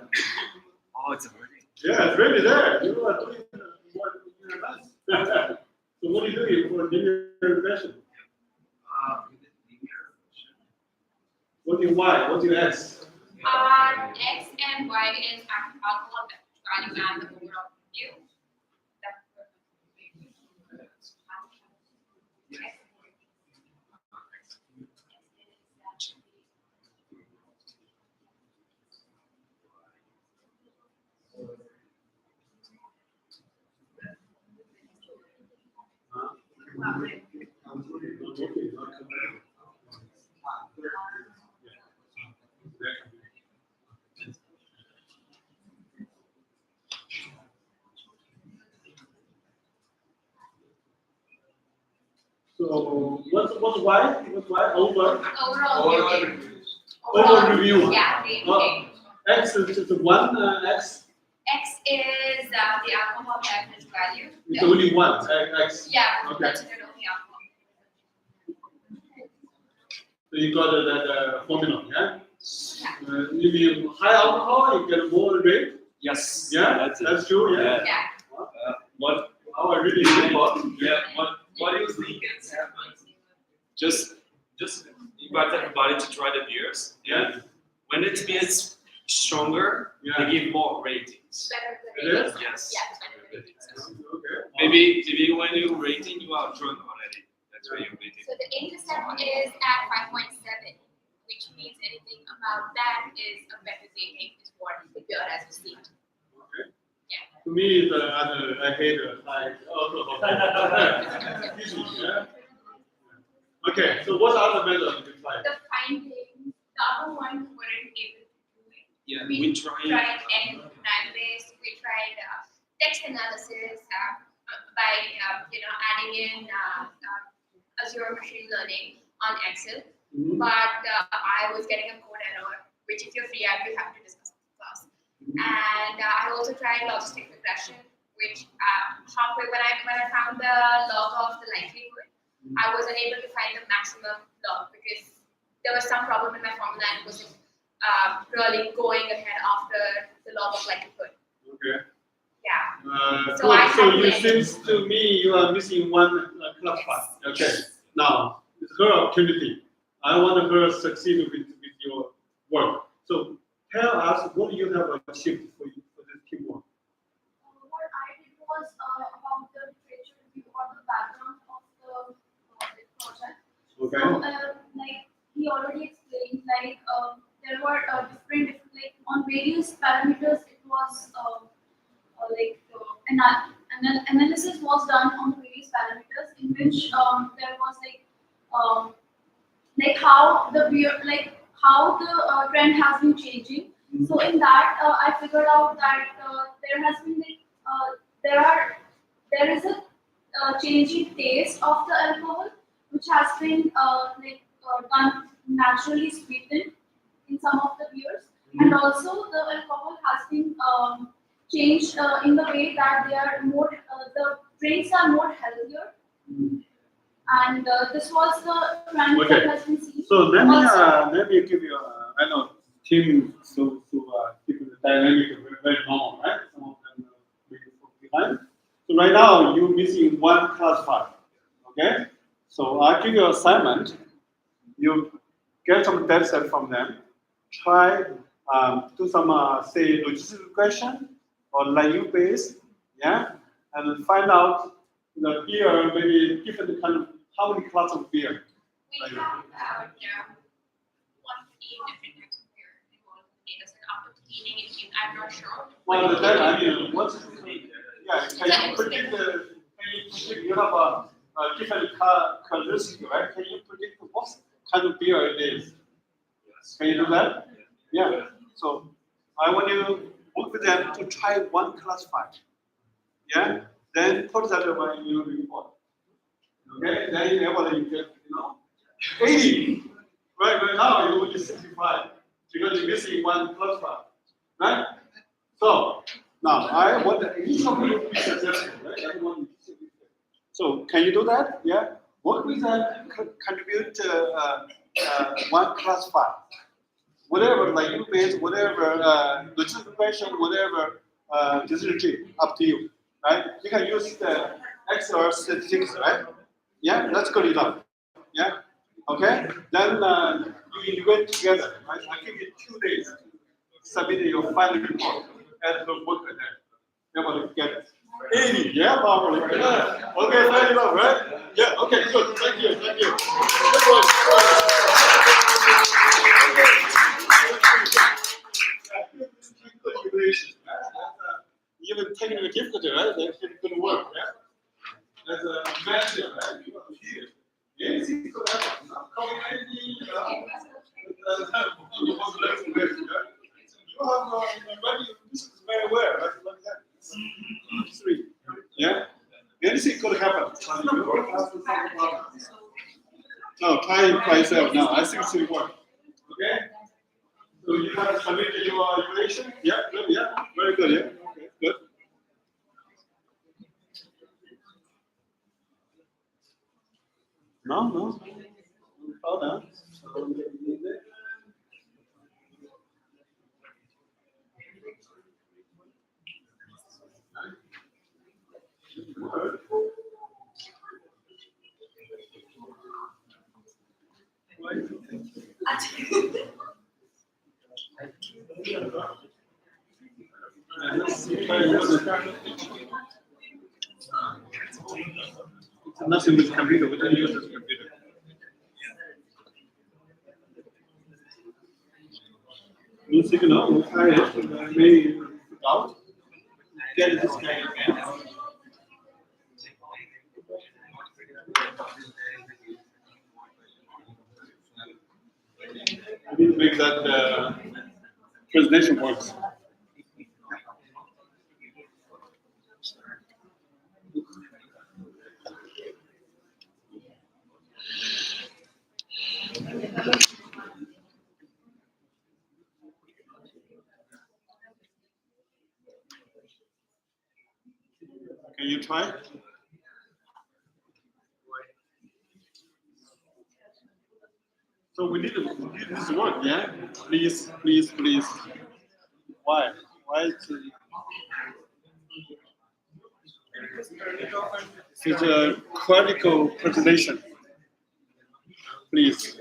Oh, it's already. Yeah, it's really there. You are doing your best. So what are you doing for linear regression? What do you Y? What do you X? X and Y is alcohol value and the overall view. So what's Y? What's Y? Overall Over review. Yeah, rating. X is just one X. X is the alcohol average value. It's only one X. Yeah, Okay. considered only alcohol. So you got that formula, yeah? If you high alcohol, you get more rate. Yes. Yeah, that's true. Yeah. Yeah. What? How I really report. Yeah. What do you think is happening? Just invite everybody to try the beers. Yeah. When it gets stronger, they give more ratings. Better It is? Yes. Yeah. Better ratings. Okay. Maybe when you're rating, you are drunk already. That's why you're rating. So the intercept is at 5.7, which means anything about that is a better rating is what the beer has received. Okay. Yeah. To me, I hate high alcohol. Yeah. Okay. So what other method you try? The findings, the other one we weren't able to do it. Yeah, We we tried. N database. We tried text analysis by adding in Azure machine learning on Excel. But I was getting a code error, which if you're free, I will have to discuss in class. And I also tried logistic regression, which halfway when I found the log of the likelihood, I was unable to find the maximum log because there was some problem in my formula and it wasn't really going ahead after the log of likelihood. Okay. Yeah. So you seems to me you are missing one classifier. Okay. Now it's her opportunity. I want her to succeed with your work. So tell us what you have achieved for this teamwork. What I did was about the literature review or the background of the project. Okay. So, like he already explained, like there were different, like on various parameters, it was analysis was done on various parameters in which there was like how the how the trend has been changing. So in that, I figured out that there has been there is a changing taste of the alcohol, which has been done naturally sweetened in some of the beers, and also the alcohol has been changed in the way that they are more the drinks are more healthier. And this was the trend that has been seen. So let me give you. I know team so keep the dynamic very normal, right? Some of them behind. So right now you're missing one classifier. Okay. So I give you an assignment. You get some data set from them. Try do some say logistic question or live based, yeah, and find out the beer maybe different kind of how many class of beer. We have about 115 different types of beer involved in the data set. After cleaning it, I'm not sure. Well, I mean, what's can you predict you have a different characteristic, right? Can you predict what kind of beer it is? Can you do that? Yeah. So I want you to work with them to try one classifier. Yeah. Then put that in your report. Okay. Then you get 80. Right now you only 65 because you're missing one classifier. Right. So now I want each of you to be successful. Right. Everyone. So can you do that? Yeah. Work with them. Contribute one classifier. Whatever, like you base, whatever logistic question, whatever decision tree, up to you, right? You can use the Excel statistics, right? Yeah, that's good enough. Yeah, okay. Then you integrate together, right? I give you 2 days to submit your final report and the work there. You're able to get it. 80, yeah, probably. Yeah. Okay, fair enough, right? Yeah. Okay, good. Thank you. Thank you. Good work. Even technical difficulty, right? That's good work, yeah? As a manager, right? You are here. Anything could happen. Community, you have running this very well, right? Like that. 3. Yeah? Anything could happen. try by yourself now. I think it will work. Okay? So you have submitted your evaluation? Yeah, good, yeah. Very good, yeah. Okay, good. No. Hold on. Nothing with computer, we don't use this computer. No signal, we'll try it, maybe out. Get this guy again. We need to make that presentation works. Can you try? So we need this work, yeah? Please. Why? It's a critical presentation. Please.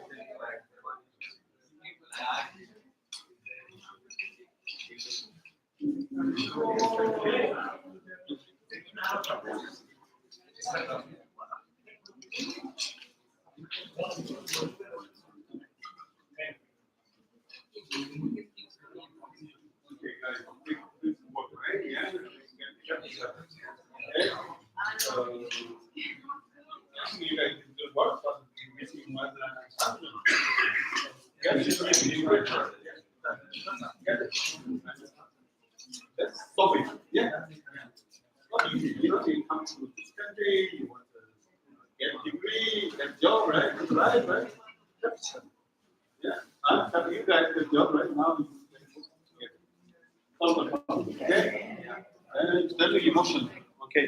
Yeah. You come to this country, you want to get a degree, get a job, right? Right. Yeah. I'm telling you guys get a job right now. Okay. It's very emotional. Okay.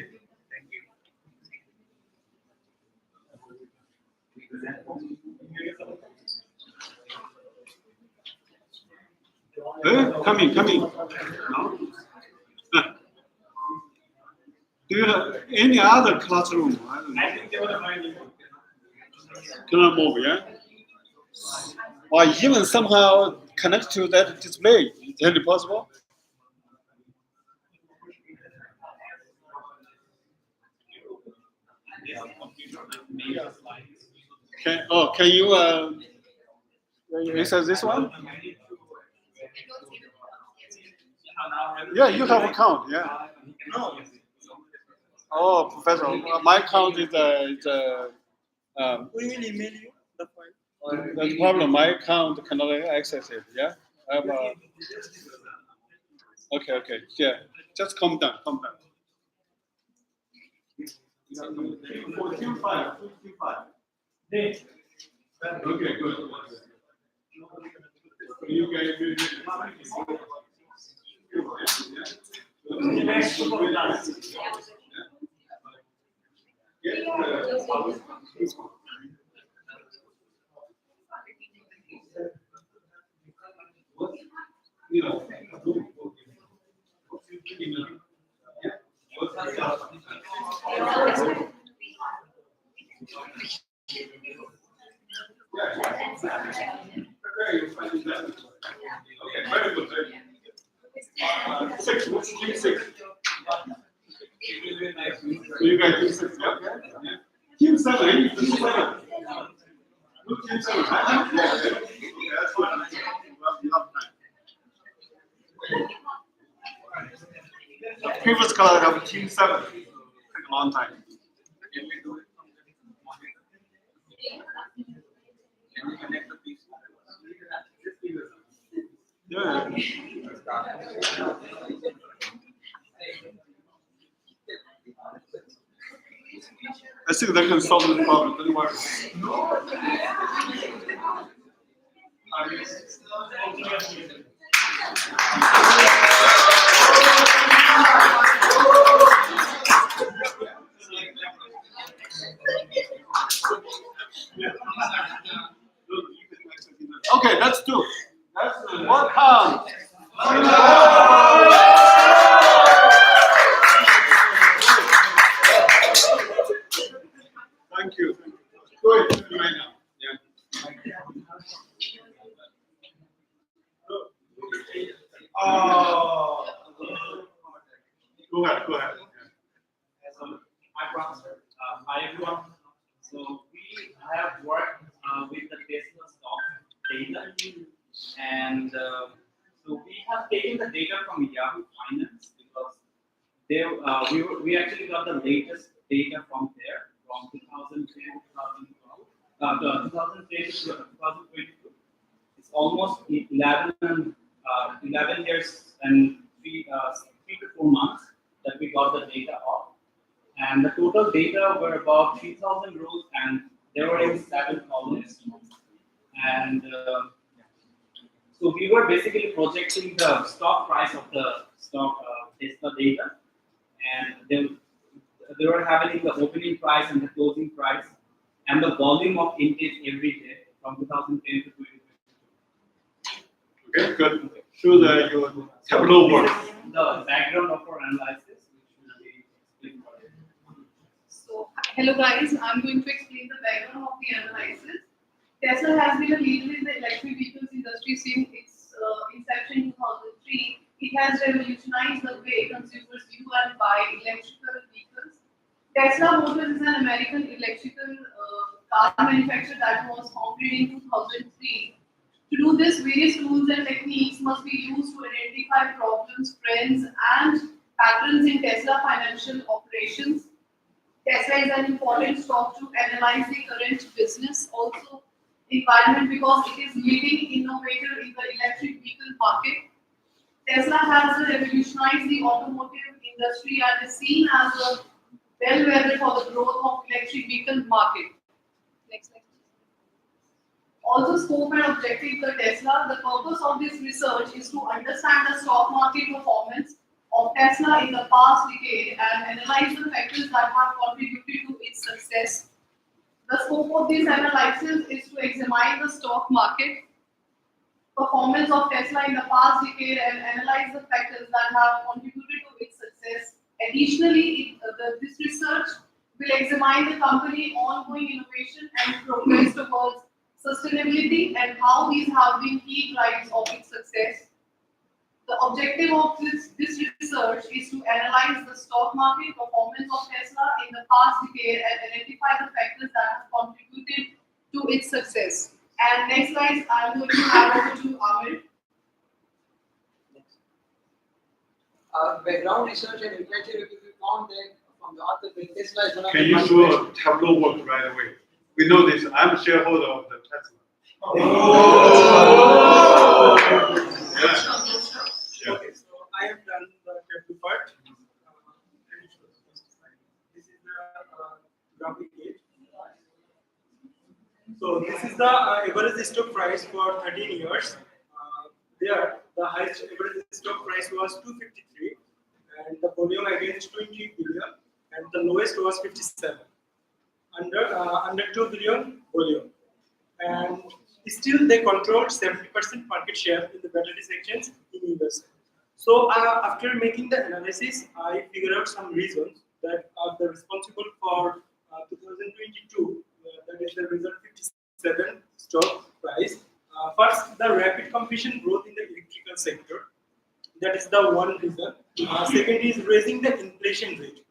Thank you. Coming. No? Do you have any other classroom? I think they would have cannot move, yeah? Or even somehow connect to that display. Is that possible? Can you access this one? Yeah, you have account, yeah. Oh, professor, my account is we will email you the file. The problem, my account cannot access it, yeah? I have okay, yeah. Just calm down. Okay, good. You guys Okay, very good. Six. You guys do 6, yeah? Team 7. Team 7. That's what the previous color have team 7. Take a long time. Yeah. I think that can solve the problem. Don't worry. Okay, that's two. That's welcome. Thank you. Go ahead, right now. Yeah. Go ahead. Go ahead. Hi everyone. So we have worked with the Tesla stock data, and so we have taken the data from Yahoo Finance because we actually got the latest data from there from 2010 2010 to 2022. It's almost 11 years and 3 to 4 months that we got the data of. And the total data were about 3,000 rows, and there were in 7 columns. And so we were basically projecting the stock price of the stock Tesla data, and they were having the opening price and the closing price, and the volume of intake every day from 2010 to 2022. Okay, good. Show your Tableau work. The background of our analysis, which will be explained by it. So, hello guys, I'm going to explain the background of the analysis. Tesla has been a leader in the electric vehicles industry since its inception in 2003. It has revolutionized the way consumers view and buy electrical vehicles. Tesla Motors is an American electrical car manufacturer that was founded in 2003. To do this, various tools and techniques must be used to identify problems, trends, and patterns in Tesla financial operations. Tesla is an important stock to analyze the current business, also environment, because it is leading innovator in the electric vehicle market. Tesla has revolutionized the automotive industry and is seen as a bellwether for the growth of electric vehicle market. Next slide. Also, scope and objective for Tesla. The purpose of this research is to understand the stock market performance of Tesla in the past decade and analyze the factors that have contributed to its success. The scope of this analysis is to examine the stock market performance of Tesla in the past decade and analyze the factors that have contributed to its success. Additionally, this research will examine the company's ongoing innovation and progress towards sustainability and how these have been key drivers of its success. The objective of this research is to analyze the stock market performance of Tesla in the past decade and identify the factors that have contributed to its success. And next slide, I'm going to hand over to Amir. Background research and literature review, we found that from the author that Tesla is one of Can the you show a Tableau work right away? We know this. I'm a shareholder of the Tesla. Oh. Yeah. Okay, so I have done the Tableau part. This is the graphic page. So this is the average stock price for 13 years. There, the highest average stock price was 253, and the volume against 20 billion, and the lowest was 57, under 2 billion volume. And still, they controlled 70% market share in the battery sections in US. So after making the analysis, I figured out some reasons that are the responsible for 2022. That is the result 57 stock price. First, the rapid competition growth in the electrical sector. That is the one reason. Second is raising the inflation rate.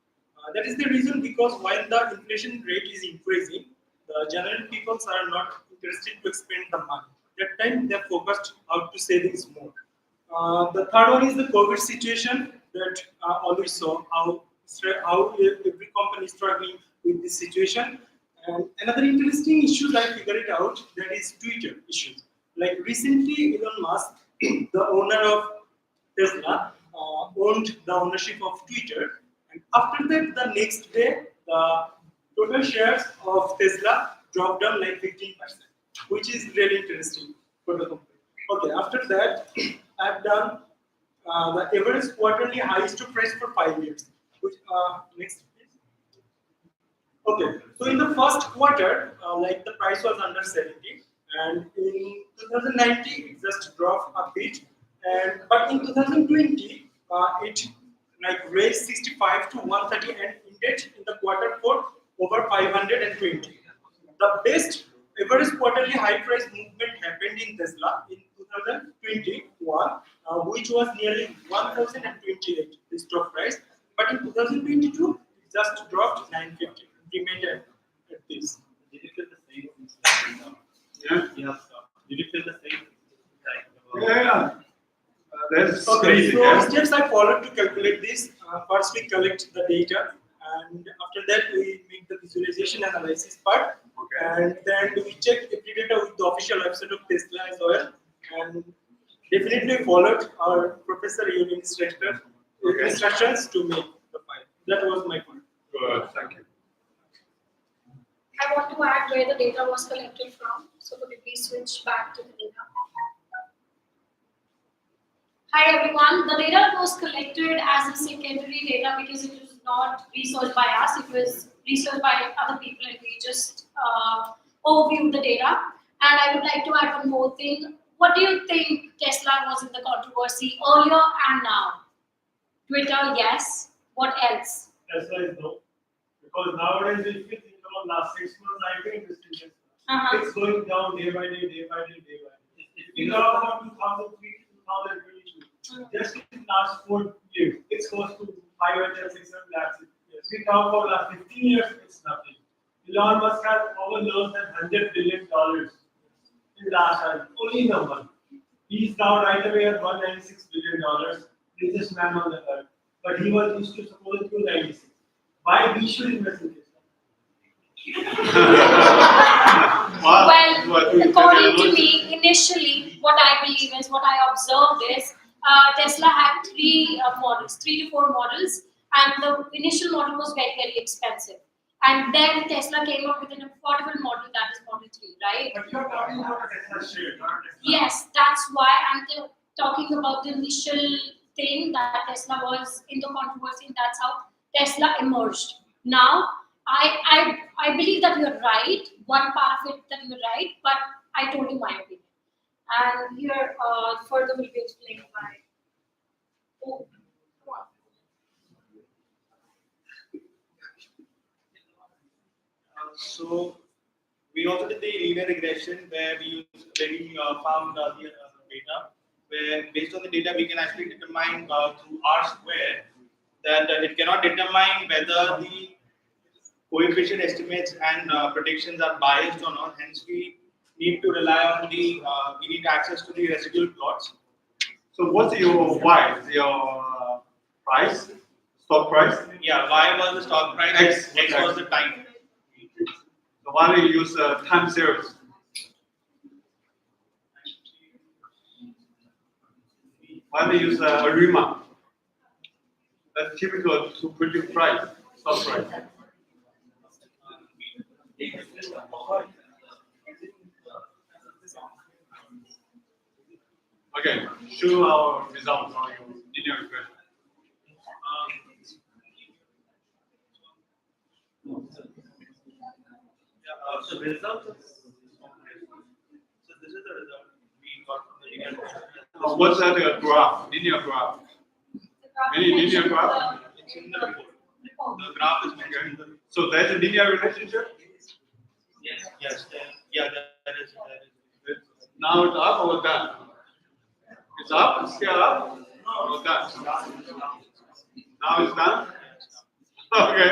That is the reason because while the inflation rate is increasing, the general people are not interested to spend the money. That time they are focused how to savings more. The third one is the COVID situation that always saw how every company is struggling with this situation. And another interesting issue that I figured it out, that is Twitter issues. Like recently, Elon Musk, the owner of Tesla, owned the ownership of Twitter, and after that, the next day, the total shares of Tesla dropped down like 15%, which is really interesting for the company. Okay, after that, I've done the average quarterly highest to price for 5 years. Which, next, please. Okay, so in the first quarter, like the price was under 70, and in 2019 it just dropped a bit, and but in 2020 it like raised 65 to 130 and ended in the quarter for over 520. The best average quarterly high price movement happened in Tesla in 2021, which was nearly 1028 the stock price. But in 2022, it just dropped 950. Remained at this. Did you feel the same? Yeah. Yeah. Did you feel the same? Yeah. That's Okay, crazy. so Yeah? steps I followed to calculate this. First, we collect the data, and after that, we make the visualization analysis part. Okay. And then we check every data with the official website of Tesla as well. And definitely followed our professor instructions to make the file. That was my point. Good. Thank you. I want to add where the data was collected from. So could you please switch back to the data? Hi everyone. The data was collected as a secondary data because it was not researched by us. It was researched by other people, and we just overviewed the data. And I would like to add one more thing. What do you think Tesla was in the controversy earlier and now? Twitter, yes. What else? Tesla is no. Because nowadays, if you think about last 6 months, I've been investing in Tesla. It's going down day by day, day by day, day by day. If we talk about 2003 to 2022, just in the last 4 years, it's close to 500, 600 lakhs. If we talk about last 15 years, it's nothing. Elon Musk has over lost $100 billion in last time, only in a month. He's now right away at $196 billion, richest man on the earth. But he was used to suppose 296. Why we should invest in Tesla? Well, according to me, initially, what I believe is, what I observed is, Tesla had 3 models, 3 to 4 models, and the initial model was very, very expensive. And then Tesla came up with an affordable model, that is Model 3, right? But you're talking about a Tesla share, not a Tesla. Yes, that's why I'm talking about the initial thing that Tesla was in the controversy, and that's how Tesla emerged. Now, I believe that you're right, one part of it that you're right, but I told you my opinion. And here further will be explained by. Oh, come on. So we also did the linear regression where we found the data, where based on the data we can actually determine through R square that it cannot determine whether the coefficient estimates and predictions are biased or not. Hence, we need to rely on we need access to the residual plots. So what's your Y? Your price? Stock price? Yeah, Y was the stock price, X was the time. So why do you use time series? Why do you use ARIMA? That's typical to predict price, stock price. Okay, show our results on your linear regression. So result. So this is the result we got from the linear regression. What's that graph? Linear graph. Any linear graph? It's in the report. The graph is mentioned in the report. So that's a linear relationship? Yes. Yes. Yeah, that is. Now it's up or down? It's up, scale up, or down? Now it's down? Okay.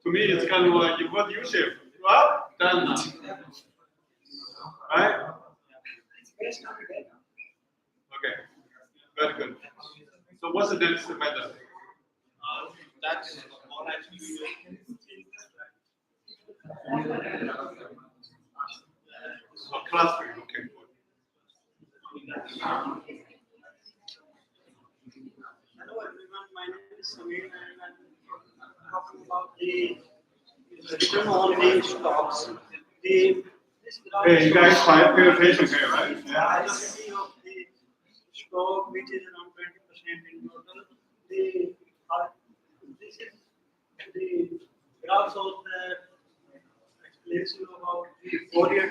To me, it's kind of like what U shape. Up, down now. Right? Okay. Very good. So what's the next method? That's all actually we do. So clustering, okay. Hello everyone, my name is Samir and I'm talking about the written on the stocks. The this graph Hey, you guys shows pay attention here, right? the velocity of the stock, which is around 20% in total. This is the graph shows that explains you about the 4-year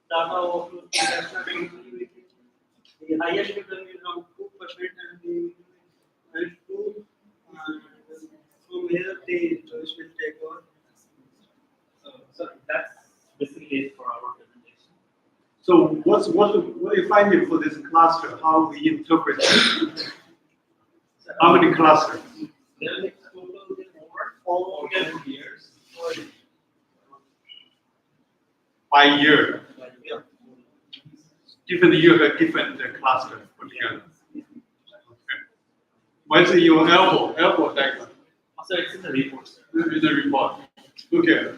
data of international equity. The highest return is around 2% and the and 2 from here the choice will take over. So that's basically it for our presentation. So what are you finding for this cluster? How we interpret it? How many clusters? There is total over 4 years. By year. Different year have different clusters put together. Okay. What's your elbow diagram? So it's in the report. In the report. Okay.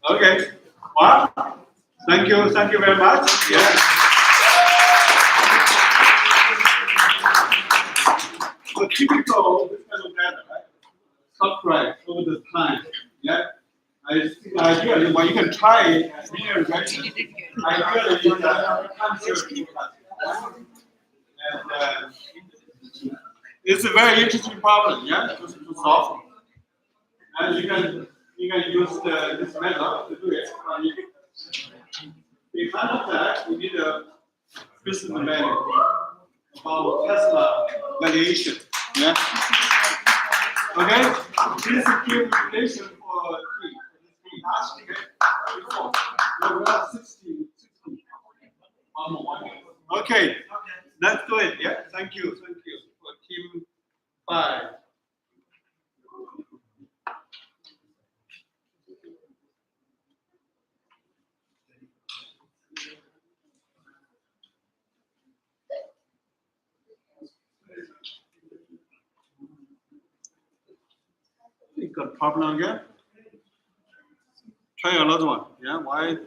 Okay. Well, thank you very much. Yeah. So typical this kind of data, right? Stock price over the time. Yeah. I think ideally, well, you can try linear regression. Ideally, you can answer and it's a very interesting problem, yeah, to solve. And you can use this method to do it. Behind of that, we need a business manual about Tesla valuation. Yeah. Okay. This is key information for three. Last year, before, we were 60. Okay. Let's do it. Yeah. Thank you for team 5. You got problem again? Try another one. Yeah. Why?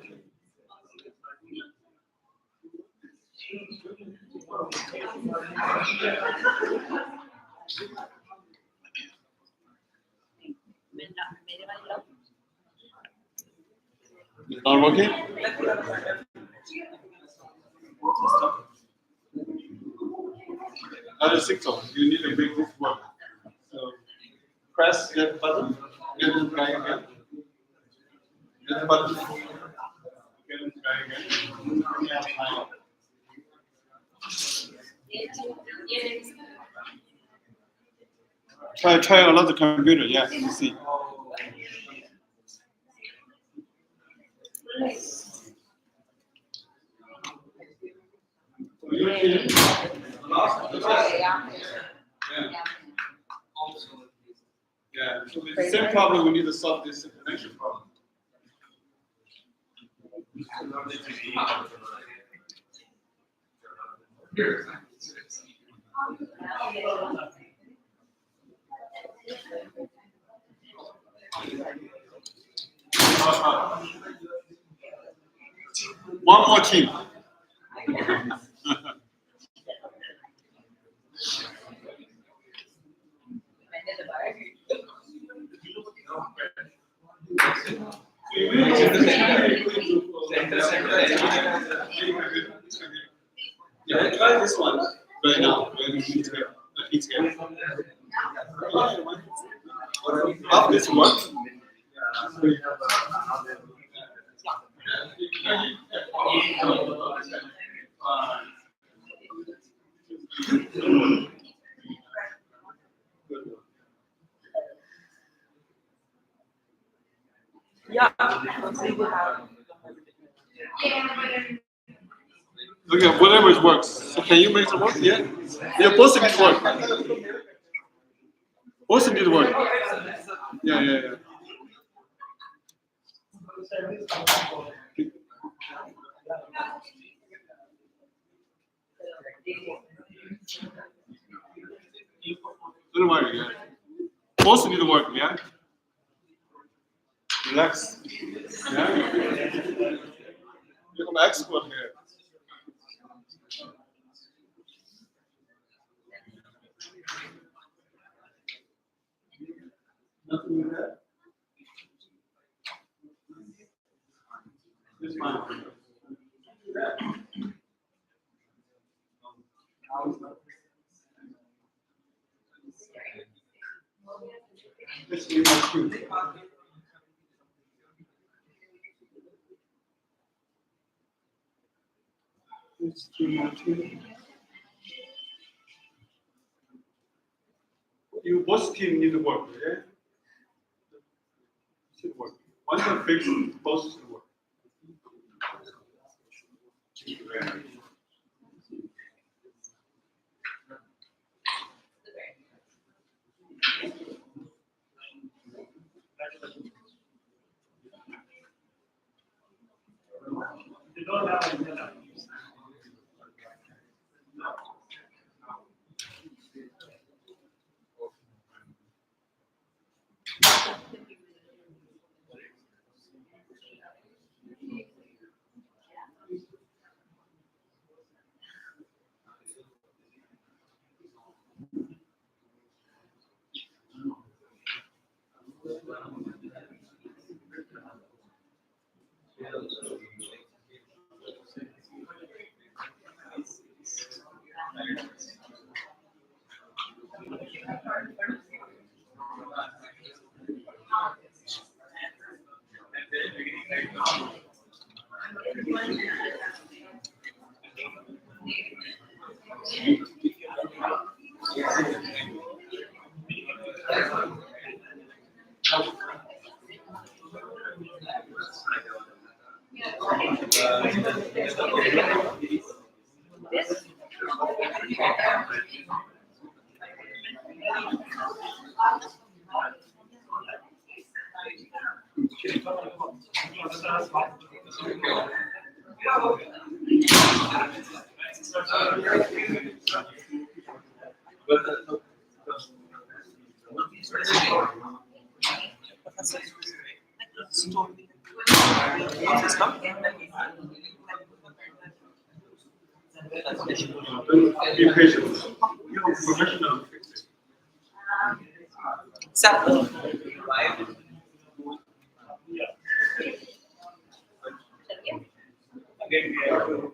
It's not working? Other 6 of you need to make this work. So press that button, get it try again. Get the button, get it try again. Try another computer, yeah, you see. Yeah, so the same problem, we need to solve this information problem. One more team. Yeah, try this one right now. It's here. Half this one. Yeah. Okay, whatever it works. So can you make it work? Yeah? Yeah, both of it work. Both of it work. Yeah. Don't worry, yeah. Both need to work, yeah? Relax. Yeah? You're an expert here. Nothing with that? Let's do my Q. Let's do my Q. You both team need to work, okay? Should work. One can fix, both should work. They don't have any other. Be patient. You're professional. Again, we have to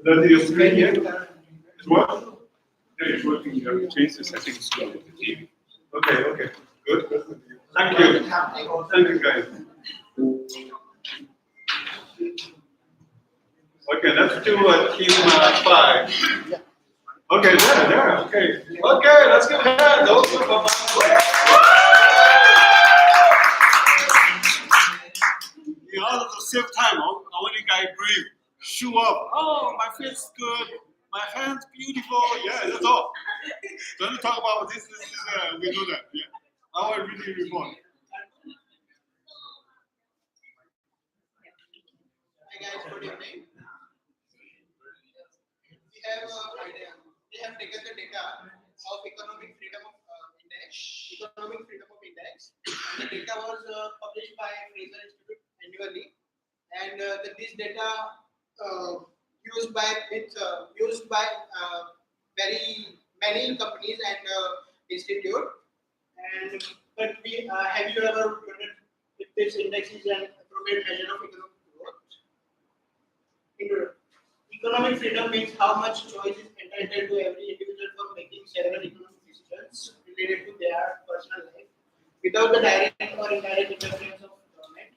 Does your screen here? It works? Yeah, it's working. You have to change the settings to the TV. Okay, good. Thank you. Thank you, guys. Okay, let's do team 5. Okay, there. Okay, let's give a hand. Also, in order to save time, I want you guys breathe. Show up. Oh, my face is good. My hands beautiful. Yeah, that's all. Don't talk about this. We do that. Yeah. I will really report. Hi guys, good evening. We have idea. They have taken the data of economic freedom of index. And the data was published by Fraser Institute annually, and this data used by very many companies and institute. And but we have you ever wondered if this index is an appropriate measure of economic growth? Economic freedom means how much choice is entitled to every individual for making several economic decisions related to their personal life without the direct or indirect interference of government.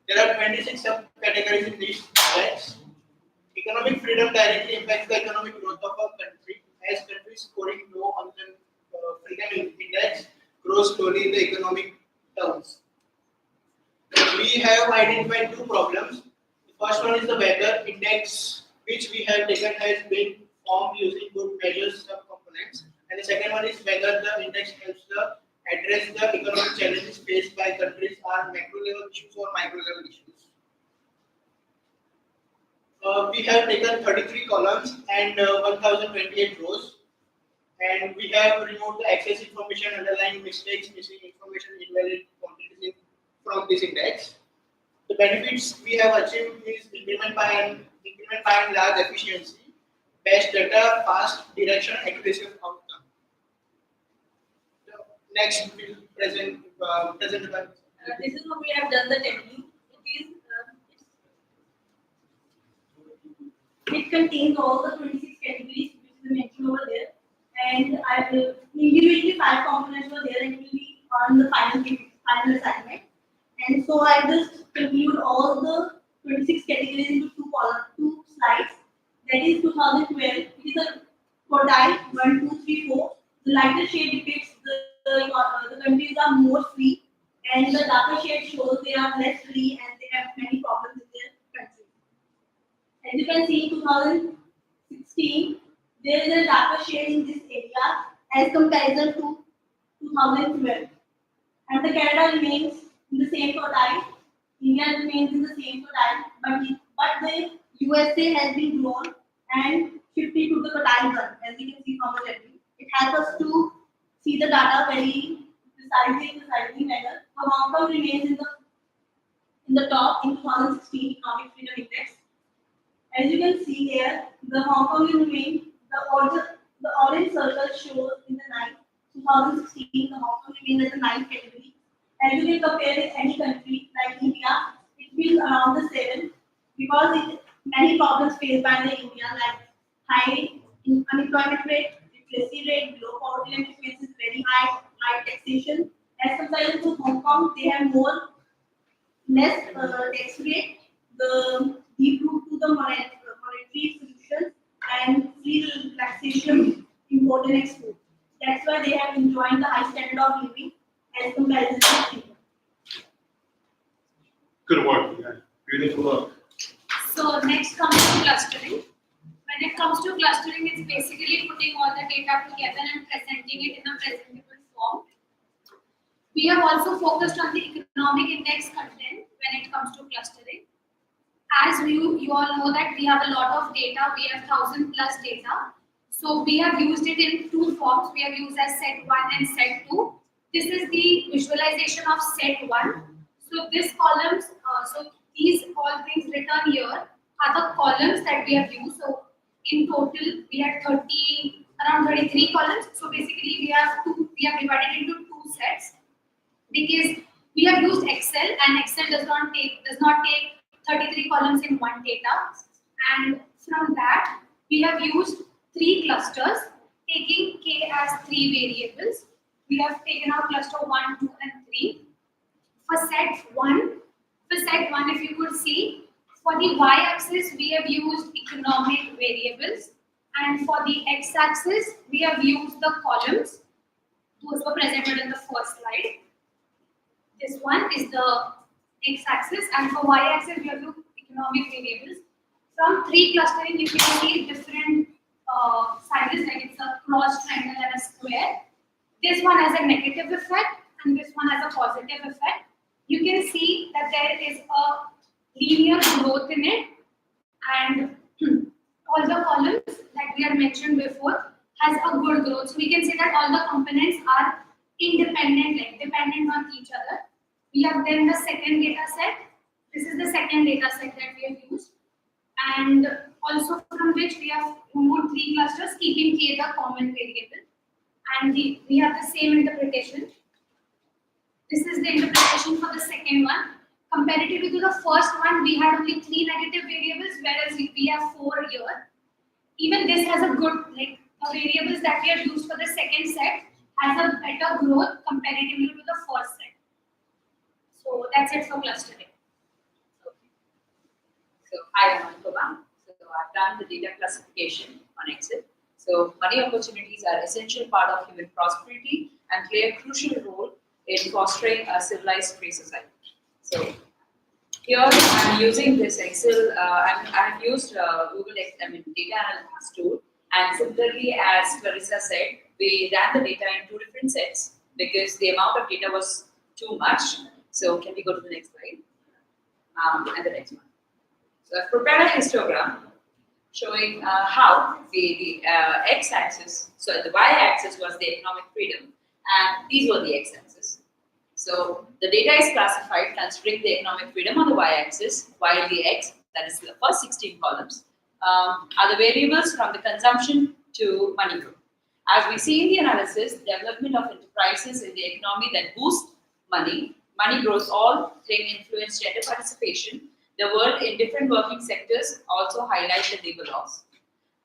There are 26 subcategories in this index. Economic freedom directly impacts the economic growth of a country, as countries scoring low on the freedom index grow slowly in the economic terms. We have identified 2 problems. The first one is the weather index, which we have taken has been formed using good measures subcomponents. And the second one is whether the index helps address the economic challenges faced by countries are macro level issues or micro level issues. We have taken 33 columns and 1028 rows. And we have removed the excess information, underlying mistakes, missing information, invalid quantities from this index. The benefits we have achieved is increment by large efficiency, best data, fast direction, accuracy of outcome. Next, we'll present the this is how we have done the technique. It contains all the 26 categories which is mentioned over there, and I will individually 5 components were there, and it will be on the final assignment. And so I just conclude all the 26 categories into 2 slides. That is 2012. It is a quartile 1, 2, 3, 4. The lighter shade depicts the countries are more free, and the darker shade shows they are less free and they have many problems in their country. As you can see, in 2016, there is a darker shade in this area as comparison to 2012. And the Canada remains in the same quartile, India remains in the same quartile, but the USA has been grown and shifted to the quartile 1, as you can see from the table. It helps us to see the data very precisely manner. So Hong Kong remains in the top in 2016 Economic Freedom Index. As you can see here, the Hong Kong will remain, the orange circle shows in the 2016, the Hong Kong remains at the 9th category. As you can compare with any country like India, it feels around the 7th, because many problems faced by the India, like high unemployment rate, literacy rate, below poverty line frequency is very high, high taxation. As compared to Hong Kong, they have less tax rate, the deep root to the monetary solutions, and free relaxation import and export. That's why they have enjoyed the high standard of living as compared to India. Good work. Yeah. Beautiful work. So next comes to clustering. When it comes to clustering, it's basically putting all the data together and presenting it in a presentable form. We have also focused on the economic index content when it comes to clustering. As you all know that we have a lot of data, we have 1,000+ data. So we have used it in two forms. We have used as set 1 and set 2. This is the visualization of set 1. So this columns, so these all things written here are the columns that we have used. So in total, we had around 33 columns. So basically, we have divided into two sets because we have used Excel, and Excel does not take 33 columns in one data. And from that, we have used 3 clusters, taking K as 3 variables. We have taken out cluster 1, 2, and 3. For set 1, if you could see, for the y-axis, we have used economic variables, and for the x-axis, we have used the columns. Those were presented in the first slide. This one is the x-axis, and for y-axis, we have used economic variables. From 3 clustering, you can see different sizes, like it's a cross triangle and a square. This one has a negative effect, and this one has a positive effect. You can see that there is a linear growth in it, and all the columns that we had mentioned before has a good growth. So we can say that all the components are independent, like dependent on each other. We have then the second data set. This is the second data set that we have used, and also from which we have removed 3 clusters, keeping K the common variable, and we have the same interpretation. This is the interpretation for the second one. Comparatively to the first one, we had only 3 negative variables, whereas we have 4 here. Even this has a good, like the variables that we have used for the second set has a better growth comparatively to the first set. So that's it for clustering. So hi, I'm Anupama. So I've done the data classification on Excel. So money opportunities are an essential part of human prosperity and play a crucial role in fostering a civilized free society. So here I'm using this Excel. I've used Google data analytics tool, and similarly as Clarissa said, we ran the data in 2 different sets because the amount of data was too much. So can we go to the next slide? And the next one. So I've prepared a histogram showing how the x-axis, so the y-axis was the economic freedom, and these were the x-axis. So the data is classified considering the economic freedom on the y-axis, while the x, that is the first 16 columns, are the variables from the consumption to money growth. As we see in the analysis, development of enterprises in the economy that boost money growth, all things influence gender participation. The world in different working sectors also highlight the labor laws.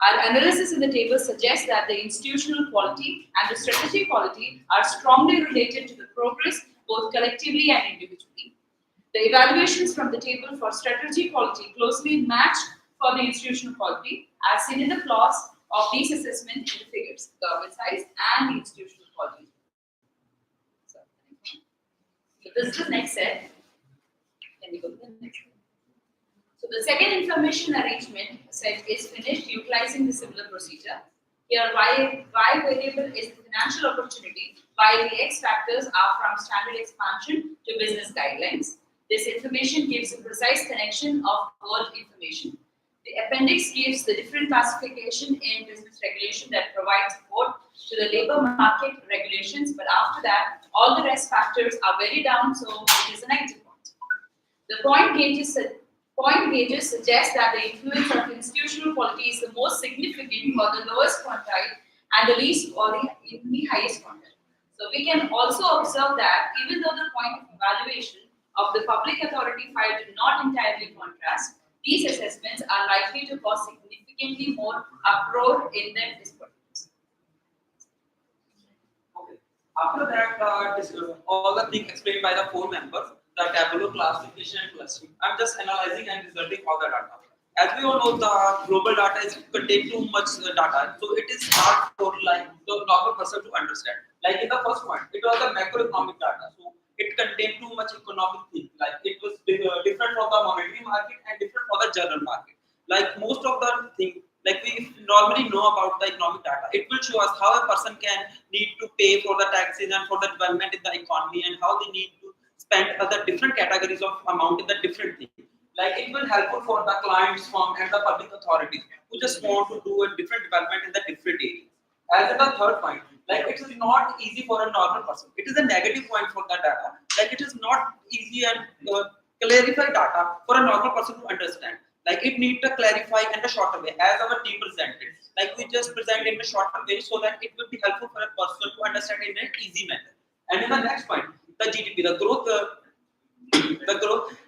Our analysis in the table suggests that the institutional quality and the strategic quality are strongly related to the progress both collectively and individually. The evaluations from the table for strategy quality closely match for the institutional quality, as seen in the plots of these assessments in the figures, government size and the institutional quality. So this is the next set. Can we go to the next one? So the second information arrangement set is finished utilizing the similar procedure. Here y variable is the financial opportunity, while the x factors are from standard expansion to business guidelines. This information gives a precise connection of world information. The appendix gives the different classification in business regulation that provides support to the labor market regulations, but after that, all the rest factors are very down, so it is a negative point. The point gauges suggest that the influence of institutional quality is the most significant for the lowest quantile and the least for the highest quantile. So we can also observe that even though the point of evaluation of the public authority file do not entirely contrast, These assessments are likely to cause significantly more uproar in their discourse. Okay. After that, all the things explained by the 4 members, the Tableau classification and clustering. I'm just analyzing and resulting all the data. As we all know, the global data is contain too much data, so it is hard for like the normal person to understand. Like in the first one, it was the macroeconomic data, so it contained too much economic thing. Like it was different from the monetary market and different from the general market. Like most of the thing, like we normally know about the economic data, it will show us how a person can need to pay for the taxes and for the development in the economy and how they need to spend other different categories of amount in the different things. Like it will helpful for the clients from and the public authorities who just want to do a different development in the different areas. As in the third point, like it is not easy for a normal person. It is a negative point for the data. Like it is not easy and clarify data for a normal person to understand. Like it need to clarify in a shorter way, as our team presented. Like we just present in a shorter way so that it will be helpful for a person to understand in an easy manner. And in the next point, the GDP, the growth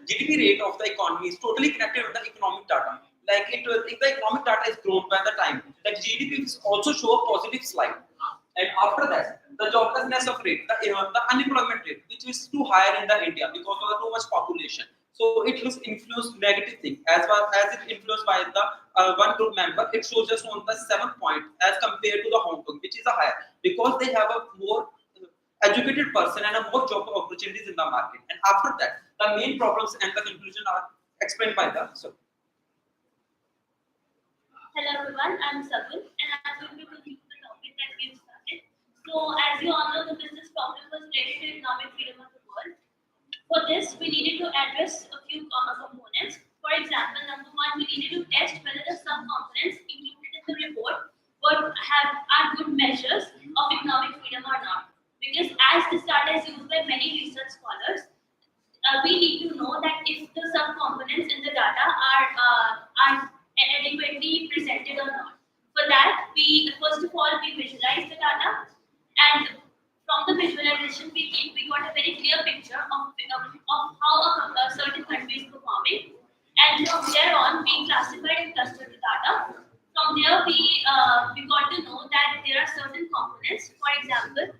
GDP rate of the economy is totally connected with the economic data. Like if the economic data is grown by the time, the GDP will also show a positive slide. And after that, the joblessness of rate, the unemployment rate, which is too higher in the India because of the too much population. So it will influence negative thing. As far as it influenced by the one group member, it shows us on the 7th point as compared to the Hong Kong, which is a higher because they have a more educated person and a more job opportunities in the market. And after that, the main problems and the conclusion are explained by the Hello everyone, I'm Sabul and I'm going to continue the topic that we've started. So as you all know, the business problem was related to economic freedom of the world. For this, we needed to address a few components. For example, number one, we needed to test whether the sub-components included in the report are good measures of economic freedom or not. Because as this data is used by many research scholars, we need to know that if the sub-components in the data are adequately presented or not. For that, first of all we visualize the data, and from the visualization we got a very clear picture of how a certain country is performing, and from there on we classified and clustered the data. From there we got to know that there are certain components. For example,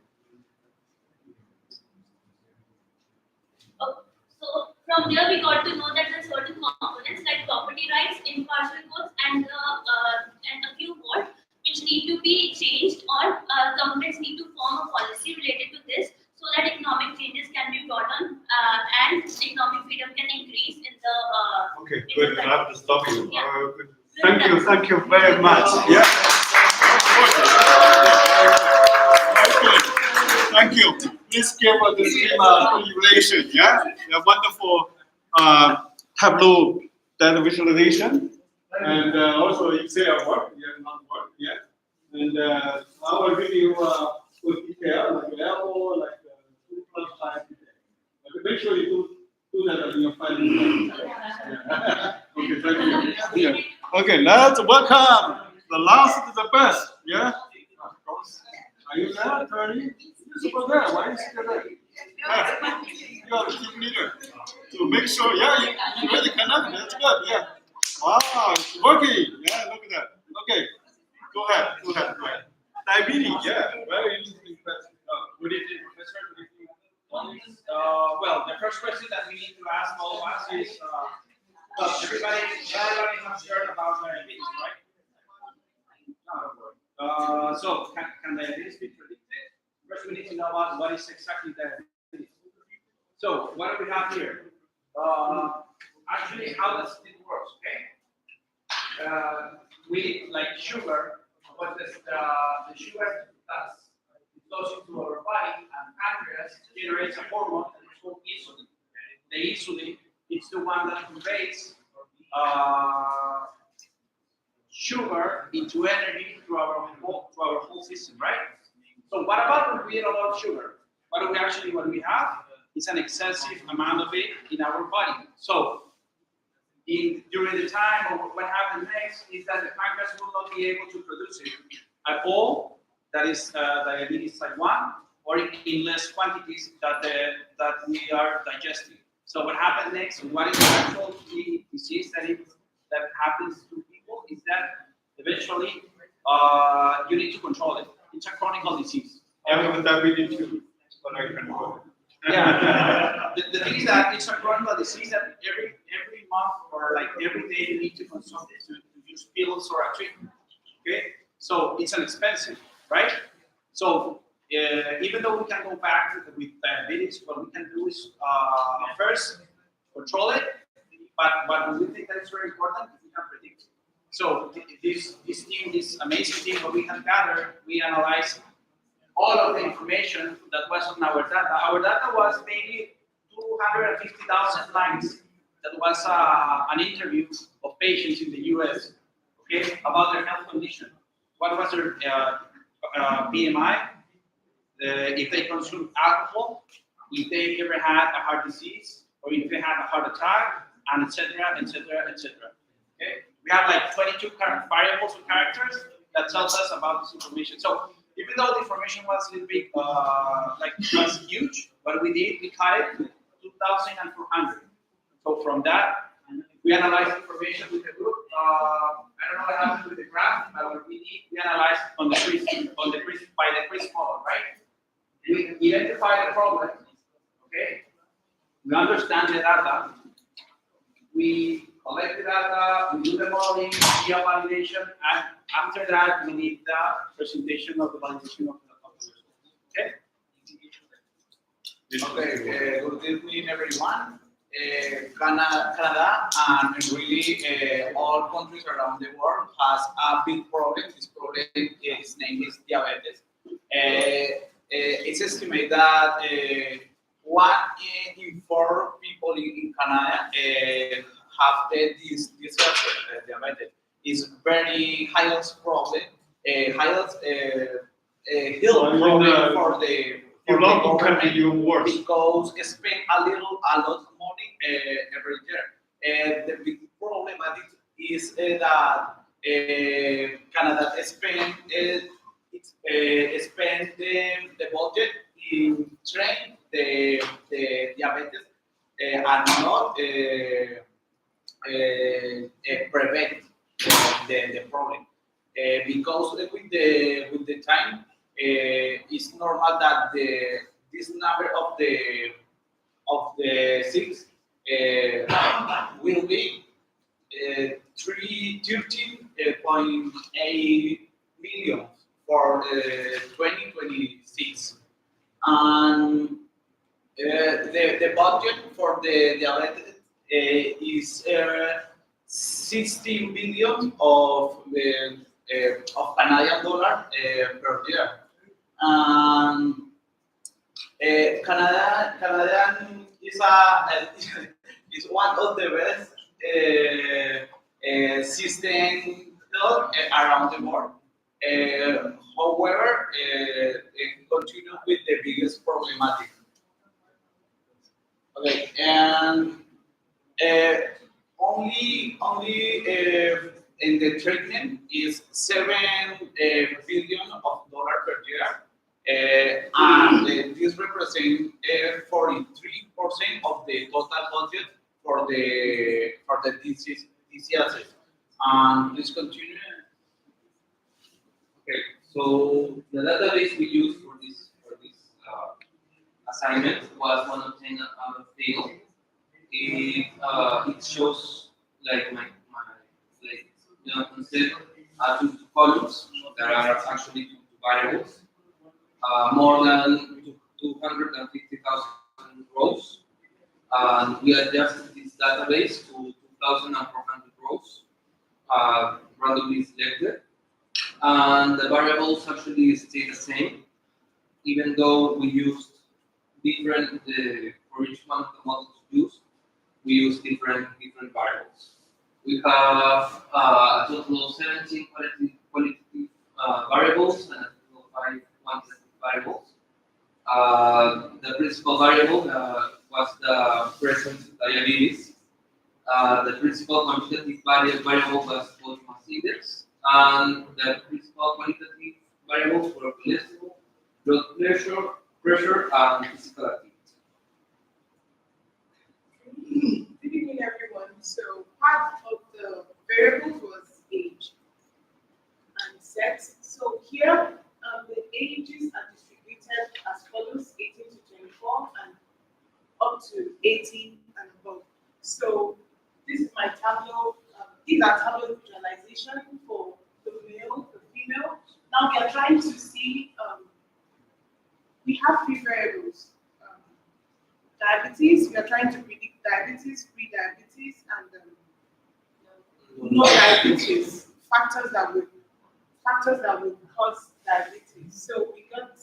so from there we got to know that there are certain components like property rights, impartial courts, and a few more, which need to be changed, or governments need to form a policy related to this so that economic changes can be brought on and economic freedom can increase in the. Okay, good. I have to stop you. Yeah. Thank you very much. Yeah. Okay. Thank you. Please give the team evaluation. Yeah, a wonderful Tableau data visualization, and also Excel work. Yeah, not work. Yeah, and our video with detail like level, like 2+5 detail. But make sure you do that in your final. Yeah. Okay, thank you. Yeah. Okay, let's welcome the last to the best. Yeah. Are you there, attorney? You're over there. Why are you still there? Yeah. You are the team leader. So make sure, yeah, you really connect. That's good. Yeah. Wow, it's working. Yeah, look at that. Okay. Go ahead. Diabetes, yeah. Very interesting question. Good evening, Professor. Good evening, colleagues. Well, the first question that we need to ask all of us is, well, everybody has heard about diabetes, right? So, can diabetes be predicted? First, we need to know about what is exactly diabetes. So, what do we have here? Actually, how does it work? Okay. We like sugar. What does the sugar does? It goes into our body, and pancreas generates a hormone that is called insulin. The insulin is the one that conveys sugar into energy through our whole system, right? So what about when we eat a lot of sugar? What we have is an excessive amount of it in our body. So during the time, or what happens next is that the pancreas will not be able to produce it at all. That is diabetes type 1, or in less quantities that we are digesting. So what happens next? What is the actual disease that is that happens to people is that eventually you need to control it. It's a chronic disease. With that we need to, but I can go. Yeah. The thing is that it's a chronic disease that every month or like every day you need to consult it to use pills or a treatment. Okay, so it's an expensive, right? So even though we can go back with diabetes, what we can do is first control it, but what we think that is very important is we can predict. So this team, this amazing team that we have gathered, we analyzed all of the information that was on our data. Our data was maybe 250,000 lines. That was an interview of patients in the US, okay, about their health condition. What was their BMI, if they consumed alcohol, if they ever had a heart disease, or if they had a heart attack, and etc., etc., etc. Okay, we have like 22 variables or characters that tells us about this information. So even though the information was a little bit was huge, what we did, we cut it to 2,400. So from that, we analyzed information with the group. I don't know what happened with the graph, but what we did, we analyzed by the quiz model, right? We identify the problem, okay? We understand the data. We collect the data, we do the modeling, data validation, and after that, we need the presentation of the validation of the results. Okay? Okay, good evening, everyone. Canada and really all countries around the world has a big problem. This problem, its name is diabetes. It's estimated that 1 in 4 people in Canada have this diabetes. It's very health problem, health problem for the government because it spend a lot of money every year. The big problem is that Canada spend the budget in train the diabetes and not prevent the problem. Because with the time, it's normal that this number of the seats will be 13.8 million for 2026, and the budget for the diabetes is 16 billion of Canadian dollar per year. Canadian is one of the best system around the world. However, continue with the biggest problematic. Okay, and only in the treatment is $7 billion per year, and this represents 43% of the total budget for the diseases. Please continue. Okay, so the database we used for this assignment was one obtained out of Tableau. It shows like my concept two columns that are actually two variables, more than 250,000 rows. And we adjusted this database to 2,400 rows, randomly selected. And the variables actually stay the same, even though we used different, for each one of the models used, we use different variables. We have a total of 17 qualitative variables and a total of 5 quantitative variables. The principal variable was the presence of diabetes. The principal quantitative variable was body mass index, and the principal quantitative variables were cholesterol, blood pressure, and physical activity. Good evening, everyone. So part of the variables was age and sex. So here, the ages are distributed as follows: 18 to 24 and up to 18 and above. So this is my Tableau. These are Tableau visualization for the male, the female. Now we are trying to see. We have three variables. Diabetes. We are trying to predict diabetes, pre-diabetes, and no diabetes factors that would cause diabetes. So we got